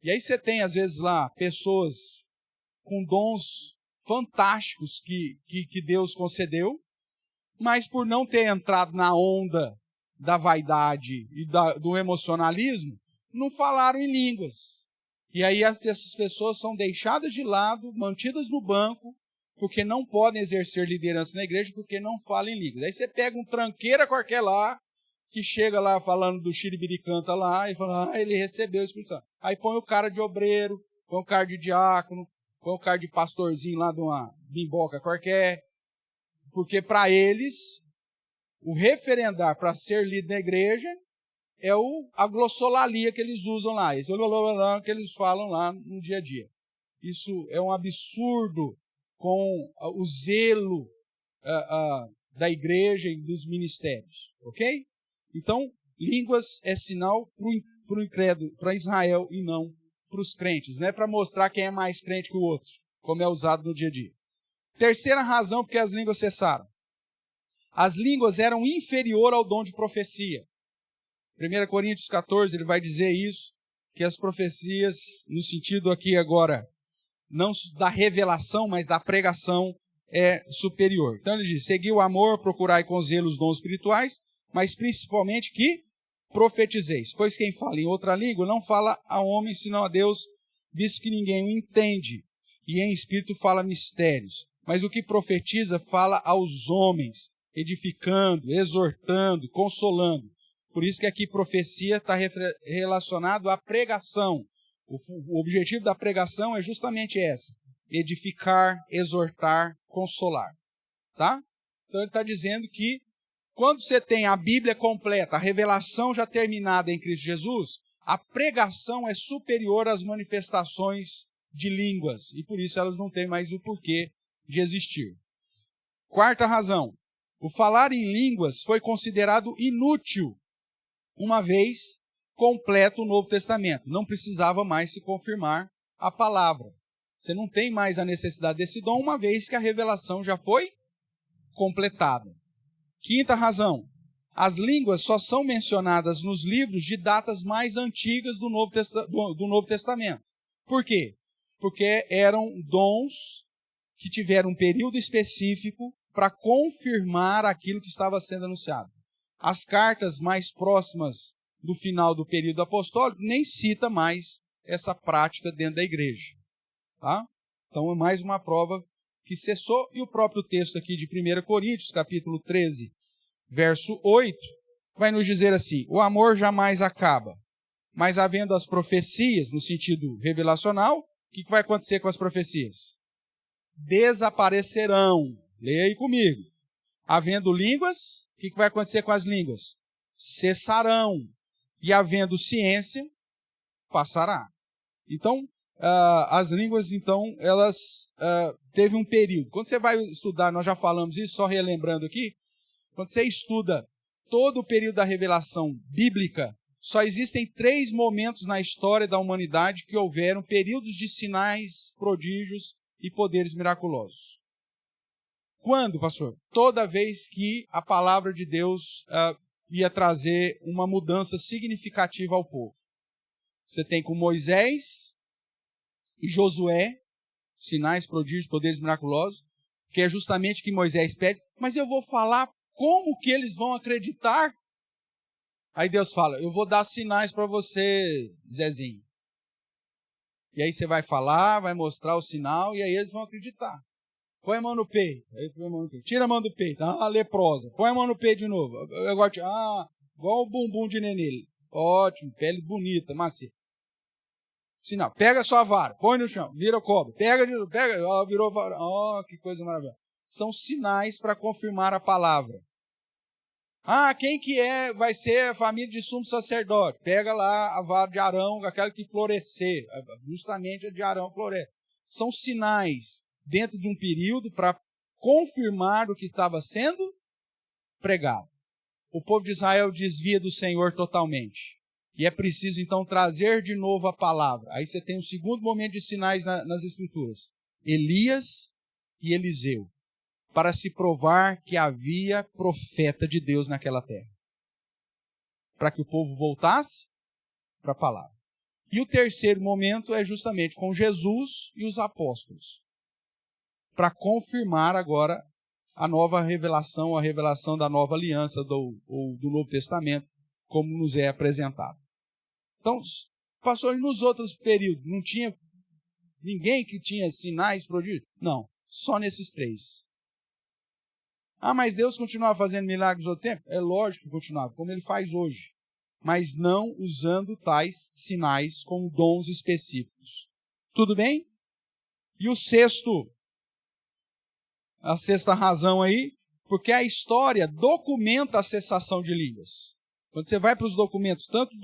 E aí você tem, às vezes, lá, pessoas com dons fantásticos que Deus concedeu, mas por não ter entrado na onda da vaidade e do emocionalismo, não falaram em línguas. E aí essas pessoas são deixadas de lado, mantidas no banco, porque não podem exercer liderança na igreja, porque não falam em línguas. Aí você pega um tranqueira qualquer lá, que chega lá falando do xiribiricanta lá, e fala, ele recebeu o Espírito Santo. Aí põe o cara de obreiro, põe o cara de diácono, põe o cara de pastorzinho lá de uma bimboca qualquer, porque para eles, o referendar para ser líder na igreja é a glossolalia que eles usam lá, esse que eles falam lá no dia a dia. Isso é um absurdo com o zelo da igreja e dos ministérios, ok? Então, línguas é sinal para o incrédulo, para Israel e não para os crentes. Não é para mostrar quem é mais crente que o outro, como é usado no dia a dia. Terceira razão porque as línguas cessaram. As línguas eram inferior ao dom de profecia. 1 Coríntios 14, ele vai dizer isso, que as profecias, no sentido aqui agora, não da revelação, mas da pregação, é superior. Então ele diz, segui o amor, procurai com zelo os dons espirituais, mas principalmente que profetizeis. Pois quem fala em outra língua não fala a homem, senão a Deus, visto que ninguém o entende, e em espírito fala mistérios. Mas o que profetiza fala aos homens, edificando, exortando, consolando. Por isso que aqui profecia está relacionado à pregação. O objetivo da pregação é justamente essa: edificar, exortar, consolar. Tá? Então ele está dizendo que quando você tem a Bíblia completa, a revelação já terminada em Cristo Jesus, a pregação é superior às manifestações de línguas. E por isso elas não têm mais o porquê de existir. Quarta razão. O falar em línguas foi considerado inútil, uma vez completo o Novo Testamento. Não precisava mais se confirmar a palavra. Você não tem mais a necessidade desse dom, uma vez que a revelação já foi completada. Quinta razão. As línguas só são mencionadas nos livros de datas mais antigas do Novo Testamento. Por quê? Porque eram dons que tiveram um período específico para confirmar aquilo que estava sendo anunciado. As cartas mais próximas do final do período apostólico nem cita mais essa prática dentro da igreja. Tá? Então é mais uma prova que cessou. E o próprio texto aqui de 1 Coríntios, capítulo 13, verso 8, vai nos dizer assim: o amor jamais acaba, mas havendo as profecias, no sentido revelacional, o que vai acontecer com as profecias? Desaparecerão. Leia aí comigo. Havendo línguas, o que vai acontecer com as línguas? Cessarão. E havendo ciência, passará. Então, as línguas, então, elas teve um período. Quando você vai estudar, nós já falamos isso, só relembrando aqui, quando você estuda todo o período da revelação bíblica, só existem 3 momentos na história da humanidade que houveram períodos de sinais, prodígios e poderes miraculosos. Quando, pastor? Toda vez que a palavra de Deus ia trazer uma mudança significativa ao povo. Você tem com Moisés e Josué, sinais, prodígios, poderes miraculosos, que é justamente o que Moisés pede, mas eu vou falar como que eles vão acreditar? Aí Deus fala, eu vou dar sinais para você, Zezinho. E aí você vai falar, vai mostrar o sinal, e aí eles vão acreditar. Põe a mão no peito. Aí põe a mão no peito. Tira a mão do peito. Leprosa. Põe a mão no peito de novo. Eu gosto igual o bumbum de nenê. Ótimo, pele bonita, macia. Sinal. Pega a sua vara, põe no chão, vira cobra. Pega, virou vara. Que coisa maravilhosa. São sinais para confirmar a palavra. Quem que vai ser a família de sumo sacerdote? Pega lá a vara de Arão, aquela que florescer. Justamente a de Arão floresce. São sinais dentro de um período para confirmar o que estava sendo pregado. O povo de Israel desvia do Senhor totalmente. E é preciso, então, trazer de novo a palavra. Aí você tem um segundo momento de sinais nas Escrituras. Elias e Eliseu. Para se provar que havia profeta de Deus naquela terra. Para que o povo voltasse para a palavra. E o terceiro momento é justamente com Jesus e os apóstolos. Para confirmar agora a nova revelação, a revelação da nova aliança do Novo Testamento, como nos é apresentado. Então, pastor, nos outros períodos, não tinha ninguém que tinha sinais, prodígios? Não, só nesses 3. Mas Deus continuava fazendo milagres no outro tempo? É lógico que continuava, como Ele faz hoje. Mas não usando tais sinais com dons específicos. Tudo bem? E a sexta razão aí, porque a história documenta a cessação de línguas. Quando você vai para os documentos, tanto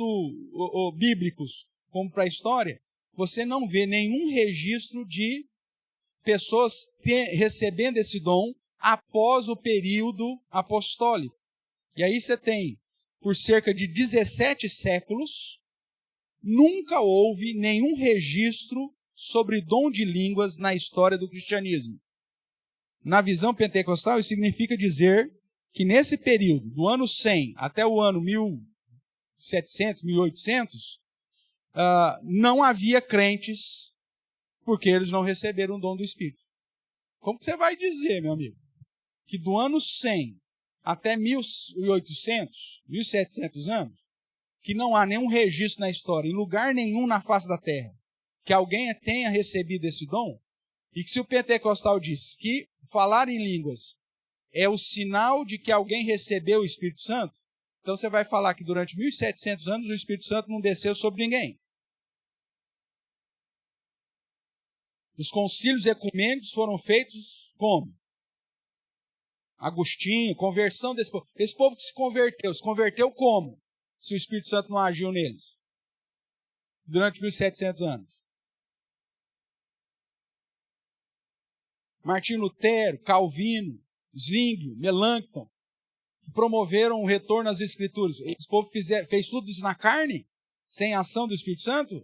bíblicos como para a história, você não vê nenhum registro de pessoas recebendo esse dom, após o período apostólico. E aí você tem, por cerca de 17 séculos, nunca houve nenhum registro sobre dom de línguas na história do cristianismo. Na visão pentecostal, isso significa dizer que nesse período, do ano 100 até o ano 1700, 1800, não havia crentes porque eles não receberam o dom do Espírito. Como que você vai dizer, meu amigo, que do ano 100 até 1800, 1700 anos, que não há nenhum registro na história, em lugar nenhum na face da terra, que alguém tenha recebido esse dom, e que se o pentecostal diz que falar em línguas é o sinal de que alguém recebeu o Espírito Santo, então você vai falar que durante 1700 anos o Espírito Santo não desceu sobre ninguém. Os concílios ecumênicos foram feitos como? Agostinho, conversão desse povo. Esse povo que se converteu como? Se o Espírito Santo não agiu neles? Durante 1700 anos. Martim Lutero, Calvino, Zwinglio, Melanchthon, que promoveram o retorno às Escrituras. Esse povo fez tudo isso na carne? Sem ação do Espírito Santo?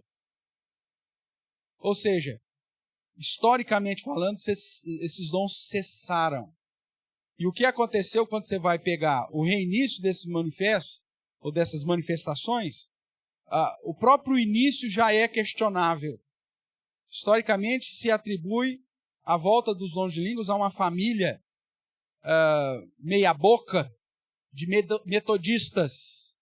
Ou seja, historicamente falando, esses dons cessaram. E o que aconteceu quando você vai pegar o reinício desses manifestos, ou dessas manifestações, o próprio início já é questionável. Historicamente se atribui a volta dos dons de línguas a uma família meia-boca de metodistas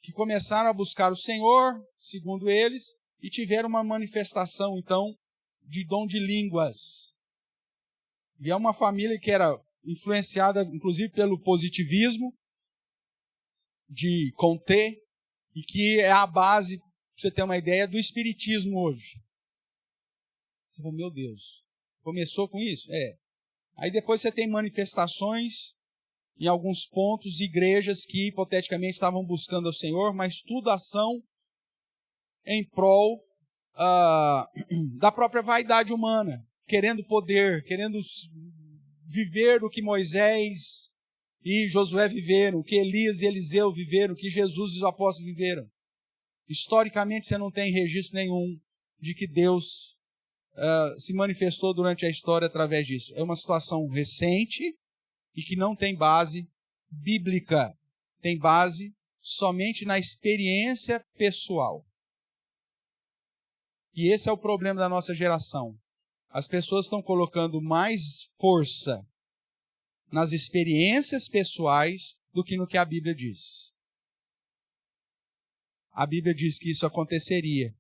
que começaram a buscar o Senhor, segundo eles, e tiveram uma manifestação, então, de dom de línguas. E é uma família que era influenciada, inclusive, pelo positivismo de Comte, e que é a base, para você ter uma ideia, do espiritismo hoje. Você fala, meu Deus, começou com isso? Aí depois você tem manifestações em alguns pontos, igrejas que hipoteticamente estavam buscando ao Senhor, mas tudo ação em prol da própria vaidade humana, querendo poder, querendo viver o que Moisés e Josué viveram, o que Elias e Eliseu viveram, o que Jesus e os apóstolos viveram. Historicamente você não tem registro nenhum de que Deus se manifestou durante a história através disso. É uma situação recente e que não tem base bíblica. Tem base somente na experiência pessoal. E esse é o problema da nossa geração. As pessoas estão colocando mais força nas experiências pessoais do que no que a Bíblia diz. A Bíblia diz que isso aconteceria.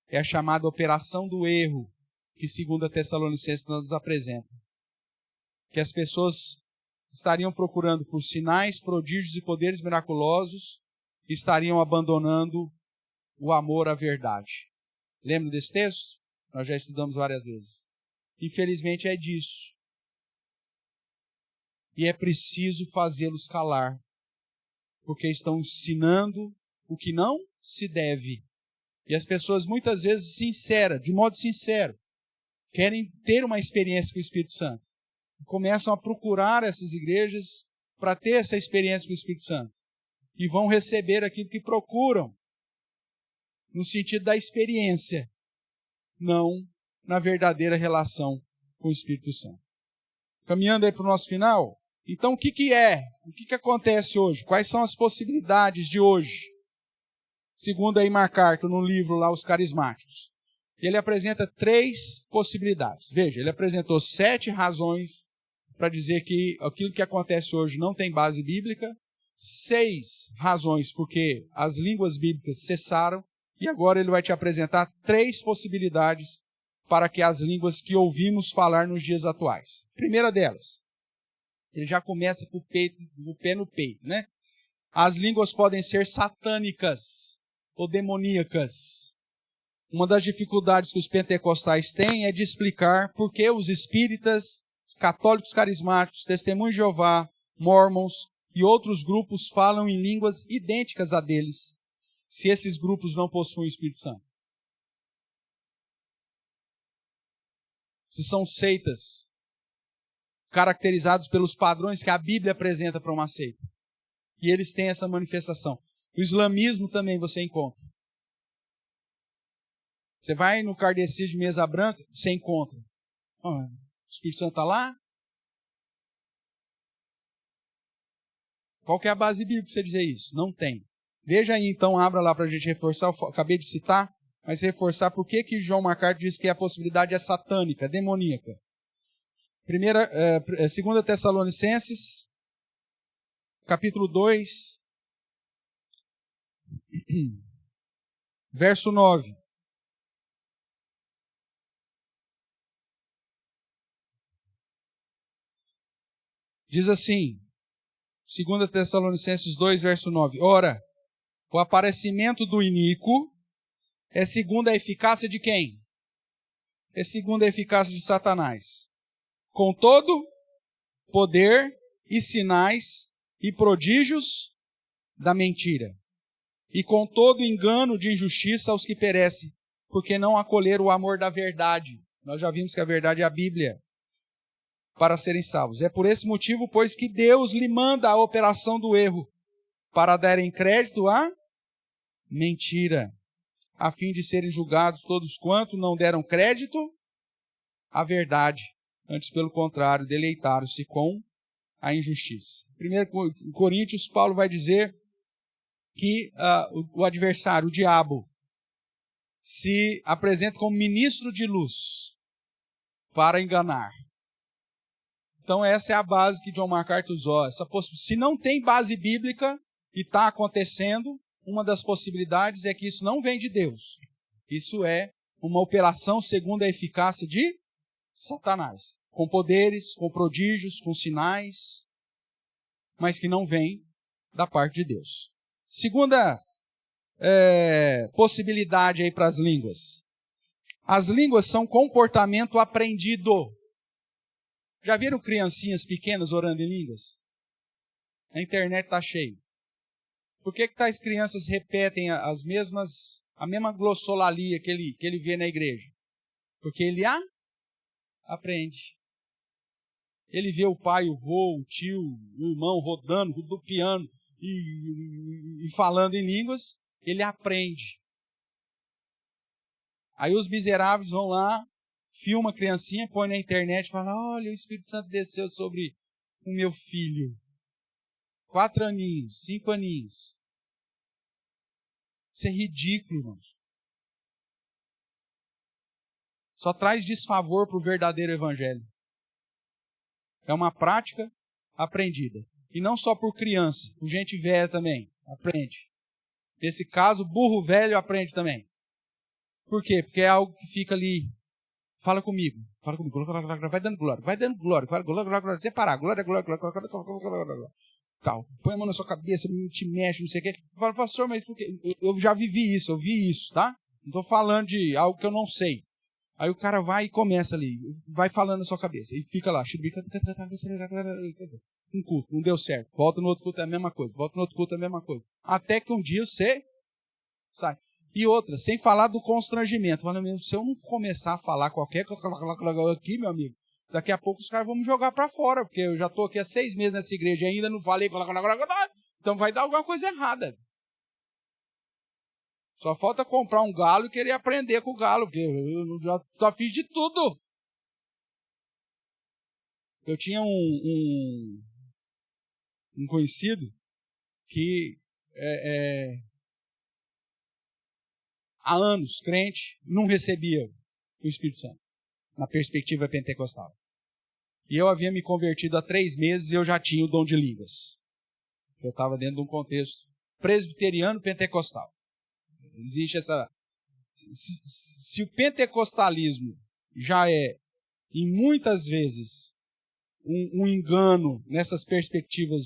É a chamada operação do erro, que 2 Tessalonicenses nos apresenta. Que as pessoas estariam procurando por sinais, prodígios e poderes miraculosos e estariam abandonando o amor à verdade. Lembra desse texto? Nós já estudamos várias vezes. Infelizmente é disso. E é preciso fazê-los calar, porque estão ensinando o que não se deve. E as pessoas muitas vezes de modo sincero, querem ter uma experiência com o Espírito Santo. Começam a procurar essas igrejas para ter essa experiência com o Espírito Santo. E vão receber aquilo que procuram, no sentido da experiência, não na verdadeira relação com o Espírito Santo. Caminhando aí para o nosso final, então o que é? O que acontece hoje? Quais são as possibilidades de hoje? Segundo aí MacArthur, no livro lá, Os Carismáticos. Ele apresenta 3 possibilidades. Veja, ele apresentou 7 razões para dizer que aquilo que acontece hoje não tem base bíblica, 6 razões porque as línguas bíblicas cessaram, e agora ele vai te apresentar 3 possibilidades para que as línguas que ouvimos falar nos dias atuais. Primeira delas, ele já começa com o pé no peito, né? As línguas podem ser satânicas ou demoníacas. Uma das dificuldades que os pentecostais têm é de explicar por que os espíritas, católicos carismáticos, testemunhos de Jeová, mormons e outros grupos falam em línguas idênticas a deles, se esses grupos não possuem o Espírito Santo. Se são seitas caracterizados pelos padrões que a Bíblia apresenta para uma seita. E eles têm essa manifestação. O islamismo também você encontra. Você vai no kardecismo de mesa branca, você encontra. O Espírito Santo está lá? Qual que é a base bíblica para você dizer isso? Não tem. Veja aí, então, abra lá para a gente reforçar. Eu acabei de citar, mas reforçar por que João MacArthur diz que a possibilidade é satânica, demoníaca. 2 Tessalonicenses, capítulo 2, verso 9. Diz assim, 2 Tessalonicenses 2, verso 9. Ora, o aparecimento do iníquo é segundo a eficácia de quem? É segundo a eficácia de Satanás. Com todo poder e sinais e prodígios da mentira. E com todo engano de injustiça aos que perecem, porque não acolheram o amor da verdade. Nós já vimos que a verdade é a Bíblia, para serem salvos. É por esse motivo, pois, que Deus lhe manda a operação do erro, para darem crédito à mentira, a fim de serem julgados todos quanto não deram crédito à verdade, antes, pelo contrário, deleitaram-se com a injustiça. 1 Coríntios, Paulo vai dizer que o adversário, o diabo, se apresenta como ministro de luz para enganar. Então essa é a base que John MacArthur usou. Se não tem base bíblica e está acontecendo, uma das possibilidades é que isso não vem de Deus. Isso é uma operação segundo a eficácia de Satanás. Com poderes, com prodígios, com sinais, mas que não vem da parte de Deus. Segunda possibilidade aí para as línguas. As línguas são comportamento aprendido. Já viram criancinhas pequenas orando em línguas? A internet está cheia. Por que tais crianças repetem a mesma glossolalia que ele vê na igreja? Porque ele aprende. Ele vê o pai, o vô, o tio, o irmão rodando do piano e falando em línguas, ele aprende. Aí os miseráveis vão lá, filma a criancinha, põe na internet e fala, olha, o Espírito Santo desceu sobre o meu filho. 4 aninhos, 5 aninhos. Isso é ridículo, irmãos. Só traz desfavor para o verdadeiro evangelho. É uma prática aprendida. E não só por criança, por gente velha também. Aprende. Nesse caso, burro velho aprende também. Por quê? Porque é algo que fica ali. Fala comigo. Vai dando glória. Glória. Sem parar. Glória. Tal. Põe a mão na sua cabeça, não te mexe, não sei o quê. Fala, pastor, mas por quê? Eu já vivi isso, eu vi isso, tá? Não estou falando de algo que eu não sei. Aí o cara vai e começa ali, vai falando na sua cabeça, e fica lá, um culto, não deu certo, volta no outro culto, é a mesma coisa, volta no outro culto, é a mesma coisa. Até que um dia você sai. E outra, sem falar do constrangimento. Fala mesmo, se eu não começar a falar qualquer coisa aqui, meu amigo, daqui a pouco os caras vão me jogar para fora, porque eu já estou aqui há 6 meses nessa igreja e ainda não falei, então vai dar alguma coisa errada. Só falta comprar um galo e querer aprender com o galo, porque eu já só fiz de tudo. Eu tinha um conhecido que há anos, crente, não recebia o Espírito Santo, na perspectiva pentecostal. E eu havia me convertido há 3 meses e eu já tinha o dom de línguas. Eu estava dentro de um contexto presbiteriano pentecostal. Existe essa... Se o pentecostalismo já é, em muitas vezes, um engano nessas perspectivas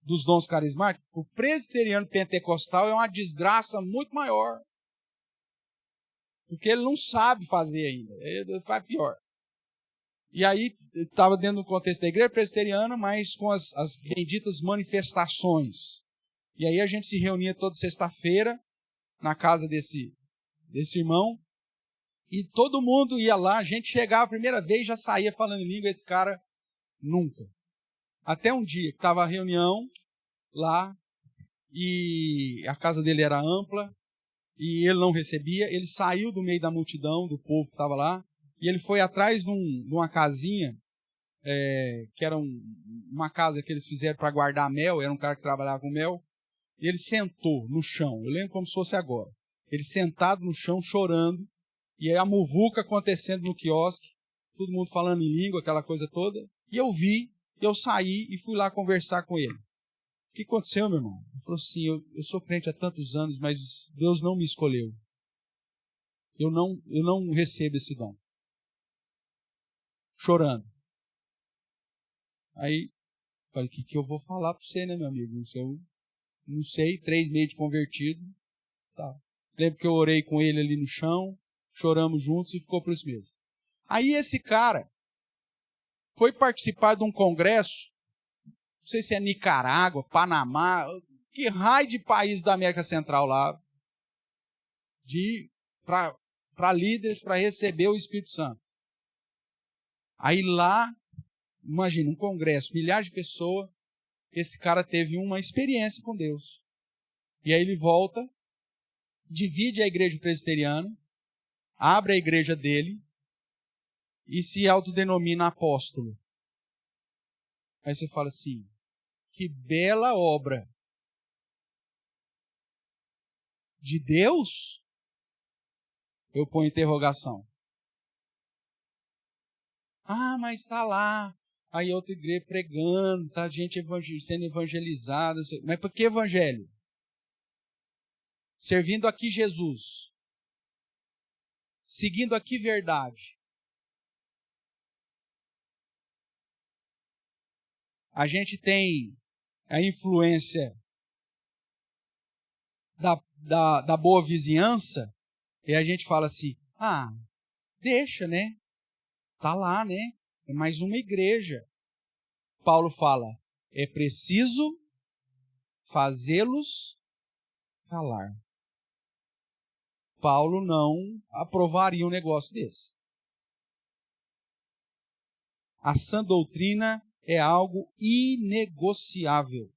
dos dons carismáticos, o presbiteriano pentecostal é uma desgraça muito maior. Porque ele não sabe fazer ainda. Ele faz pior. E aí, estava dentro do contexto da igreja presbiteriana, mas com as benditas manifestações. E aí a gente se reunia toda sexta-feira na casa desse irmão E todo mundo ia lá, a gente chegava a primeira vez, já saía falando em língua, esse cara nunca. Até um dia que estava a reunião lá, e a casa dele era ampla, e ele não recebia, ele saiu do meio da multidão, do povo que estava lá, e ele foi atrás de uma casinha, que era uma casa que eles fizeram para guardar mel, era um cara que trabalhava com mel, e ele sentou no chão, eu lembro como se fosse agora, ele sentado no chão chorando, e aí a muvuca acontecendo no quiosque, todo mundo falando em língua, aquela coisa toda, e eu vi, eu saí e fui lá conversar com ele. O que aconteceu, meu irmão? Ele falou assim, eu sou crente há tantos anos, mas Deus não me escolheu. Eu não recebo esse dom. Chorando. Aí, falei, o que eu vou falar para você, né, meu amigo? Eu não sei, 3 meses de convertido. Tá. Lembro que eu orei com ele ali no chão, choramos juntos e ficou por isso mesmo. Aí esse cara foi participar de um congresso, não sei se é Nicarágua, Panamá, que raio de país da América Central lá, para líderes, para receber o Espírito Santo. Aí lá, imagina, um congresso, milhares de pessoas, esse cara teve uma experiência com Deus. E aí ele volta, divide a igreja presbiteriana, abre a igreja dele e se autodenomina apóstolo. Aí você fala assim, que bela obra de Deus? Eu ponho interrogação. Ah, mas está lá. Aí outra igreja pregando, tá gente sendo evangelizada. Mas por que evangelho? Servindo aqui Jesus. Seguindo aqui verdade. A gente tem a influência da boa vizinhança, e a gente fala assim, deixa, né? Tá lá, né? É mais uma igreja. Paulo fala, é preciso fazê-los calar. Paulo não aprovaria um negócio desse. A sã doutrina é algo inegociável.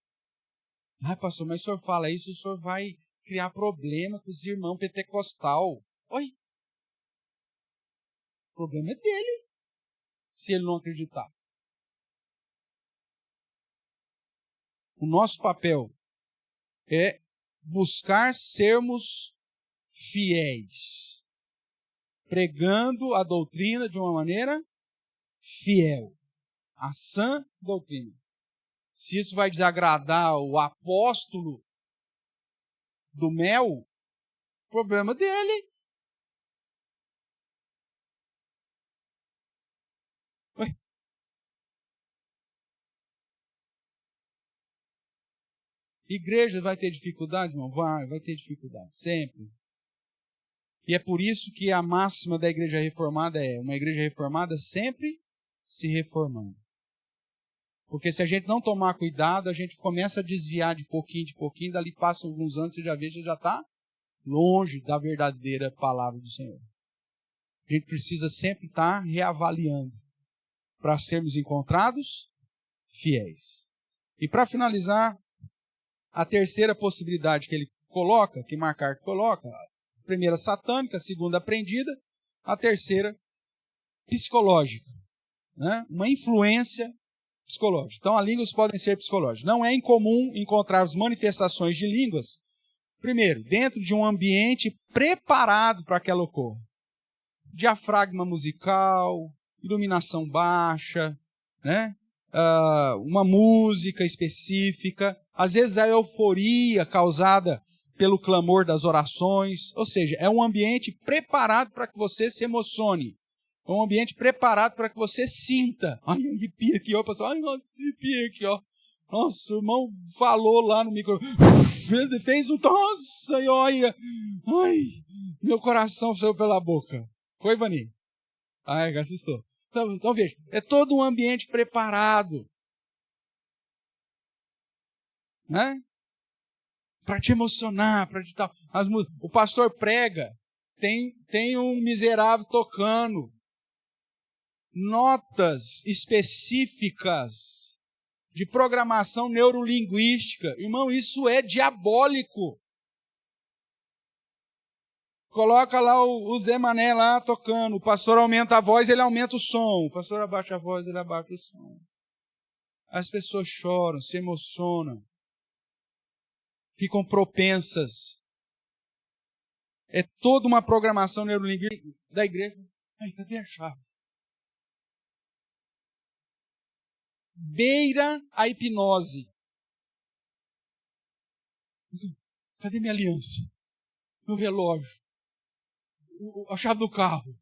Pastor, mas o senhor fala isso, o senhor vai criar problema com os irmãos pentecostal. Oi? O problema é dele, se ele não acreditar. O nosso papel é buscar sermos fiéis, pregando a doutrina de uma maneira fiel, a sã doutrina. Se isso vai desagradar o apóstolo do mel, problema dele. Ué? Igreja vai ter dificuldades, irmão? Vai ter dificuldade, sempre. E é por isso que a máxima da igreja reformada é uma igreja reformada sempre se reformando. Porque se a gente não tomar cuidado, a gente começa a desviar de pouquinho, dali passam alguns anos, você já vê, você já está longe da verdadeira palavra do Senhor. A gente precisa sempre estar reavaliando para sermos encontrados fiéis. E para finalizar, a terceira possibilidade que ele coloca, que MacArthur coloca, a primeira satânica, a segunda aprendida, a terceira psicológica, né? Uma influência psicológica. Então, as línguas podem ser psicológicas. Não é incomum encontrarmos manifestações de línguas, primeiro, dentro de um ambiente preparado para que ela ocorra. Diafragma musical, iluminação baixa, né? Uma música específica, às vezes a euforia causada pelo clamor das orações, ou seja, é um ambiente preparado para que você se emocione, é um ambiente preparado para que você sinta. Ai, arrepia aqui, ó, pessoal, arrepia aqui, ó. Nossa, o irmão falou lá no micro, fez um, nossa, e olha, ai, meu coração saiu pela boca. Foi, Vani? Ai, assustou. Então veja, é todo um ambiente preparado, né? Para te emocionar, para te tal. O pastor prega, tem um miserável tocando. Notas específicas de programação neurolinguística. Irmão, isso é diabólico. Coloca lá o Zé Mané lá tocando. O pastor aumenta a voz, ele aumenta o som. O pastor abaixa a voz, ele abaixa o som. As pessoas choram, se emocionam. Ficam propensas. É toda uma programação neurolinguística da igreja. Ai, cadê a chave? Beira a hipnose. Cadê minha aliança? Meu relógio? A chave do carro.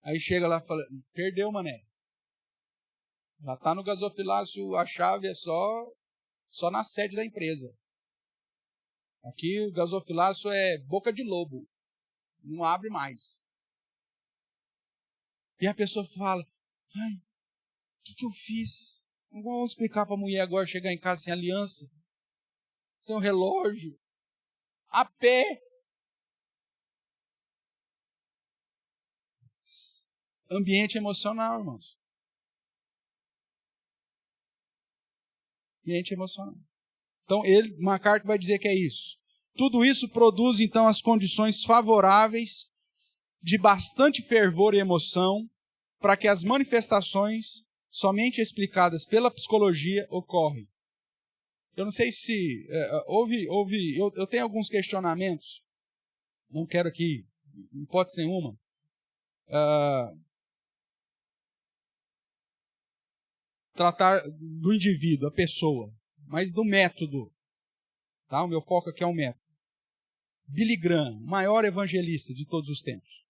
Aí chega lá e fala, perdeu, mané. Já está no gasofilácio, a chave é só na sede da empresa. Aqui o gasofilácio é boca de lobo. Não abre mais. E a pessoa fala, ai, o que eu fiz? Não vou explicar para a mulher agora chegar em casa sem aliança, sem um relógio, a pé. Ambiente emocional, irmãos. Ambiente emocional. Então, MacArthur vai dizer que é isso. Tudo isso produz, então, as condições favoráveis de bastante fervor e emoção para que as manifestações somente explicadas pela psicologia ocorrem. Eu não sei se eu tenho alguns questionamentos, não quero aqui, em hipótese nenhuma, tratar do indivíduo, a pessoa, mas do método. Tá? O meu foco aqui é o método. Billy Graham, o maior evangelista de todos os tempos.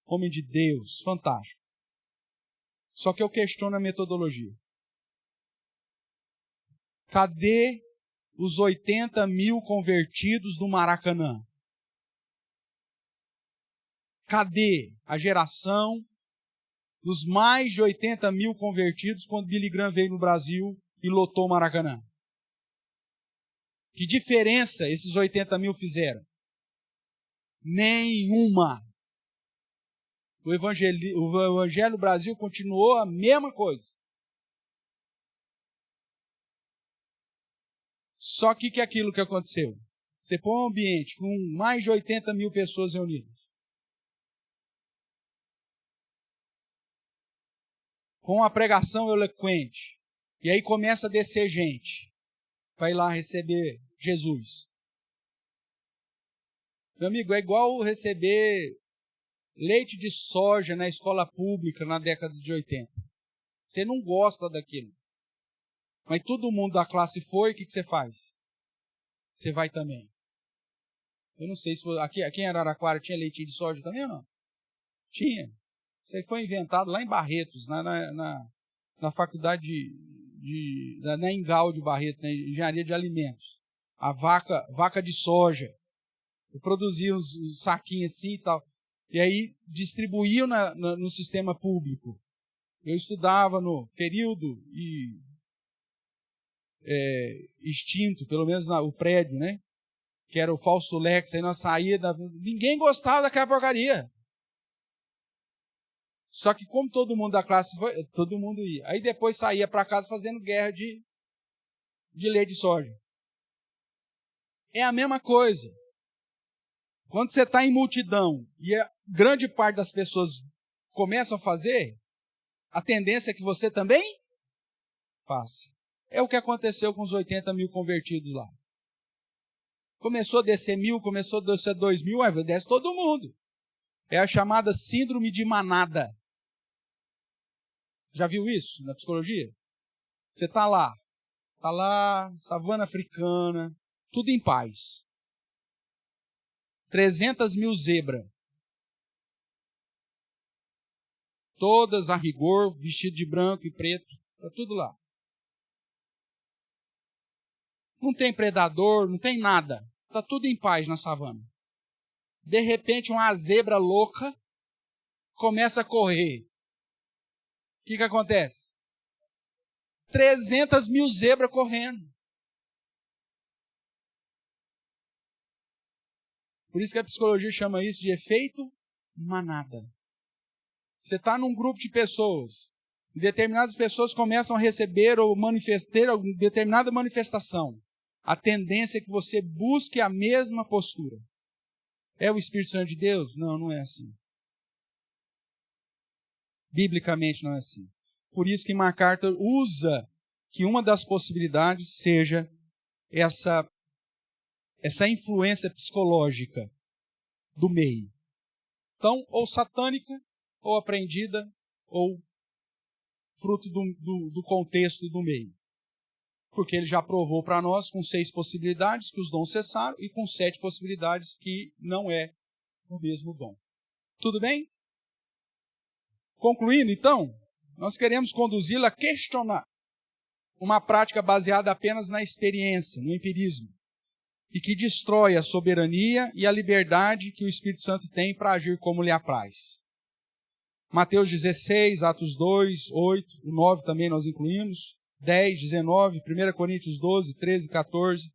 Homem de Deus, fantástico. Só que eu questiono a metodologia. Cadê os 80 mil convertidos do Maracanã? Cadê a geração dos mais de 80 mil convertidos quando Billy Graham veio no Brasil e lotou o Maracanã? Que diferença esses 80 mil fizeram? Nenhuma. O evangelho no Brasil continuou a mesma coisa. Só que é aquilo que aconteceu? Você põe um ambiente com mais de 80 mil pessoas reunidas, com uma pregação eloquente, e aí começa a descer gente para ir lá receber Jesus. Meu amigo, é igual receber leite de soja na escola pública na década de 80. Você não gosta daquilo. Mas todo mundo da classe foi, o que você faz? Você vai também. Eu não sei se aqui em Araraquara tinha leitinho de soja também ou não? Tinha. Isso aí foi inventado lá em Barretos, na faculdade na Engal de Barretos, na engenharia de alimentos. A vaca de soja. Eu produzia uns saquinhos assim e tal. E aí distribuíam no sistema público. Eu estudava no período extinto, pelo menos o prédio, né? Que era o falso Lex, aí nós saíamos, ninguém gostava daquela porcaria. Só que como todo mundo da classe foi, todo mundo ia. Aí depois saía para casa fazendo guerra de leite de soja. É a mesma coisa. Quando você está em multidão e a grande parte das pessoas começam a fazer, a tendência é que você também faça. É o que aconteceu com os 80 mil convertidos lá. Começou a descer 1.000, começou a descer 2.000, aí desce todo mundo. É a chamada síndrome de manada. Já viu isso na psicologia? Você está lá, savana africana, tudo em paz. 300 mil zebras. Todas a rigor, vestido de branco e preto, está tudo lá. Não tem predador, não tem nada. Está tudo em paz na savana. De repente, uma zebra louca começa a correr. O que acontece? 300 mil zebras correndo. Por isso que a psicologia chama isso de efeito manada. Você está num grupo de pessoas, e determinadas pessoas começam a receber ou manifestar alguma determinada manifestação. A tendência é que você busque a mesma postura. É o Espírito Santo de Deus? Não, não é assim. Biblicamente não é assim. Por isso que MacArthur usa que uma das possibilidades seja essa influência psicológica do meio. Então, ou satânica, ou aprendida, ou fruto do contexto do meio. Porque ele já provou para nós com 6 possibilidades que os dons cessaram e com 7 possibilidades que não é o mesmo dom. Tudo bem? Concluindo, então, nós queremos conduzi-la a questionar uma prática baseada apenas na experiência, no empirismo, e que destrói a soberania e a liberdade que o Espírito Santo tem para agir como lhe apraz. Mateus 16, Atos 2, 8, o 9 também nós incluímos, 10, 19, 1 Coríntios 12, 13 e 14,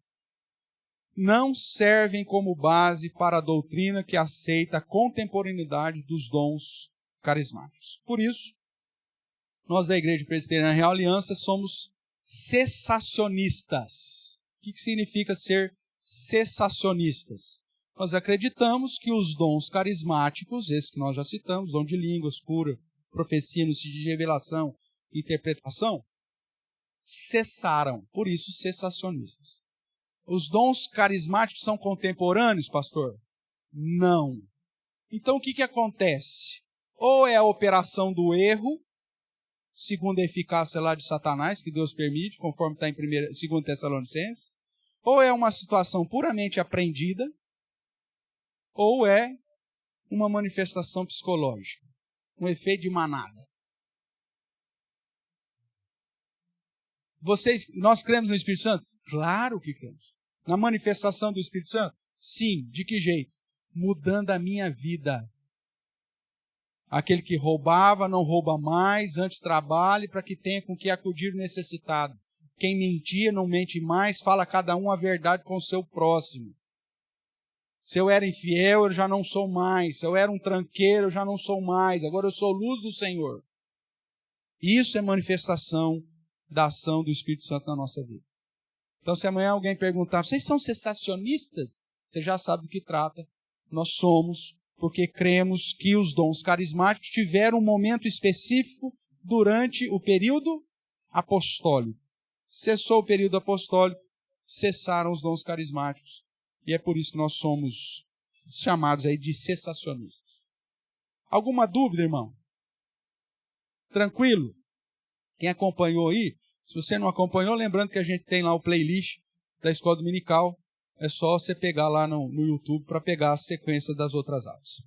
não servem como base para a doutrina que aceita a contemporaneidade dos dons carismáticos. Por isso, nós da Igreja Presbiteriana Real Aliança somos cessacionistas. O que significa ser cessacionistas? Nós acreditamos que os dons carismáticos, esses que nós já citamos, dom de línguas, cura, profecia, no sentido de revelação, interpretação, cessaram, por isso cessacionistas. Os dons carismáticos são contemporâneos, pastor? Não. Então o que acontece? Ou é a operação do erro, segundo a eficácia lá de Satanás, que Deus permite, conforme está em 2 Tessalonicenses, ou é uma situação puramente aprendida, ou é uma manifestação psicológica, um efeito de manada. Nós cremos no Espírito Santo? Claro que cremos. Na manifestação do Espírito Santo? Sim. De que jeito? Mudando a minha vida. Aquele que roubava, não rouba mais, antes trabalhe para que tenha com que acudir o necessitado. Quem mentia, não mente mais, fala cada um a verdade com o seu próximo. Se eu era infiel, eu já não sou mais. Se eu era um tranqueiro, eu já não sou mais. Agora eu sou luz do Senhor. Isso é manifestação da ação do Espírito Santo na nossa vida. Então, se amanhã alguém perguntar, vocês são cessacionistas? Você já sabe do que trata. Nós somos, porque cremos que os dons carismáticos tiveram um momento específico durante o período apostólico. Cessou o período apostólico, cessaram os dons carismáticos. E é por isso que nós somos chamados aí de cessacionistas. Alguma dúvida, irmão? Tranquilo? Quem acompanhou aí, se você não acompanhou, lembrando que a gente tem lá o playlist da Escola Dominical, é só você pegar lá no YouTube para pegar a sequência das outras aulas.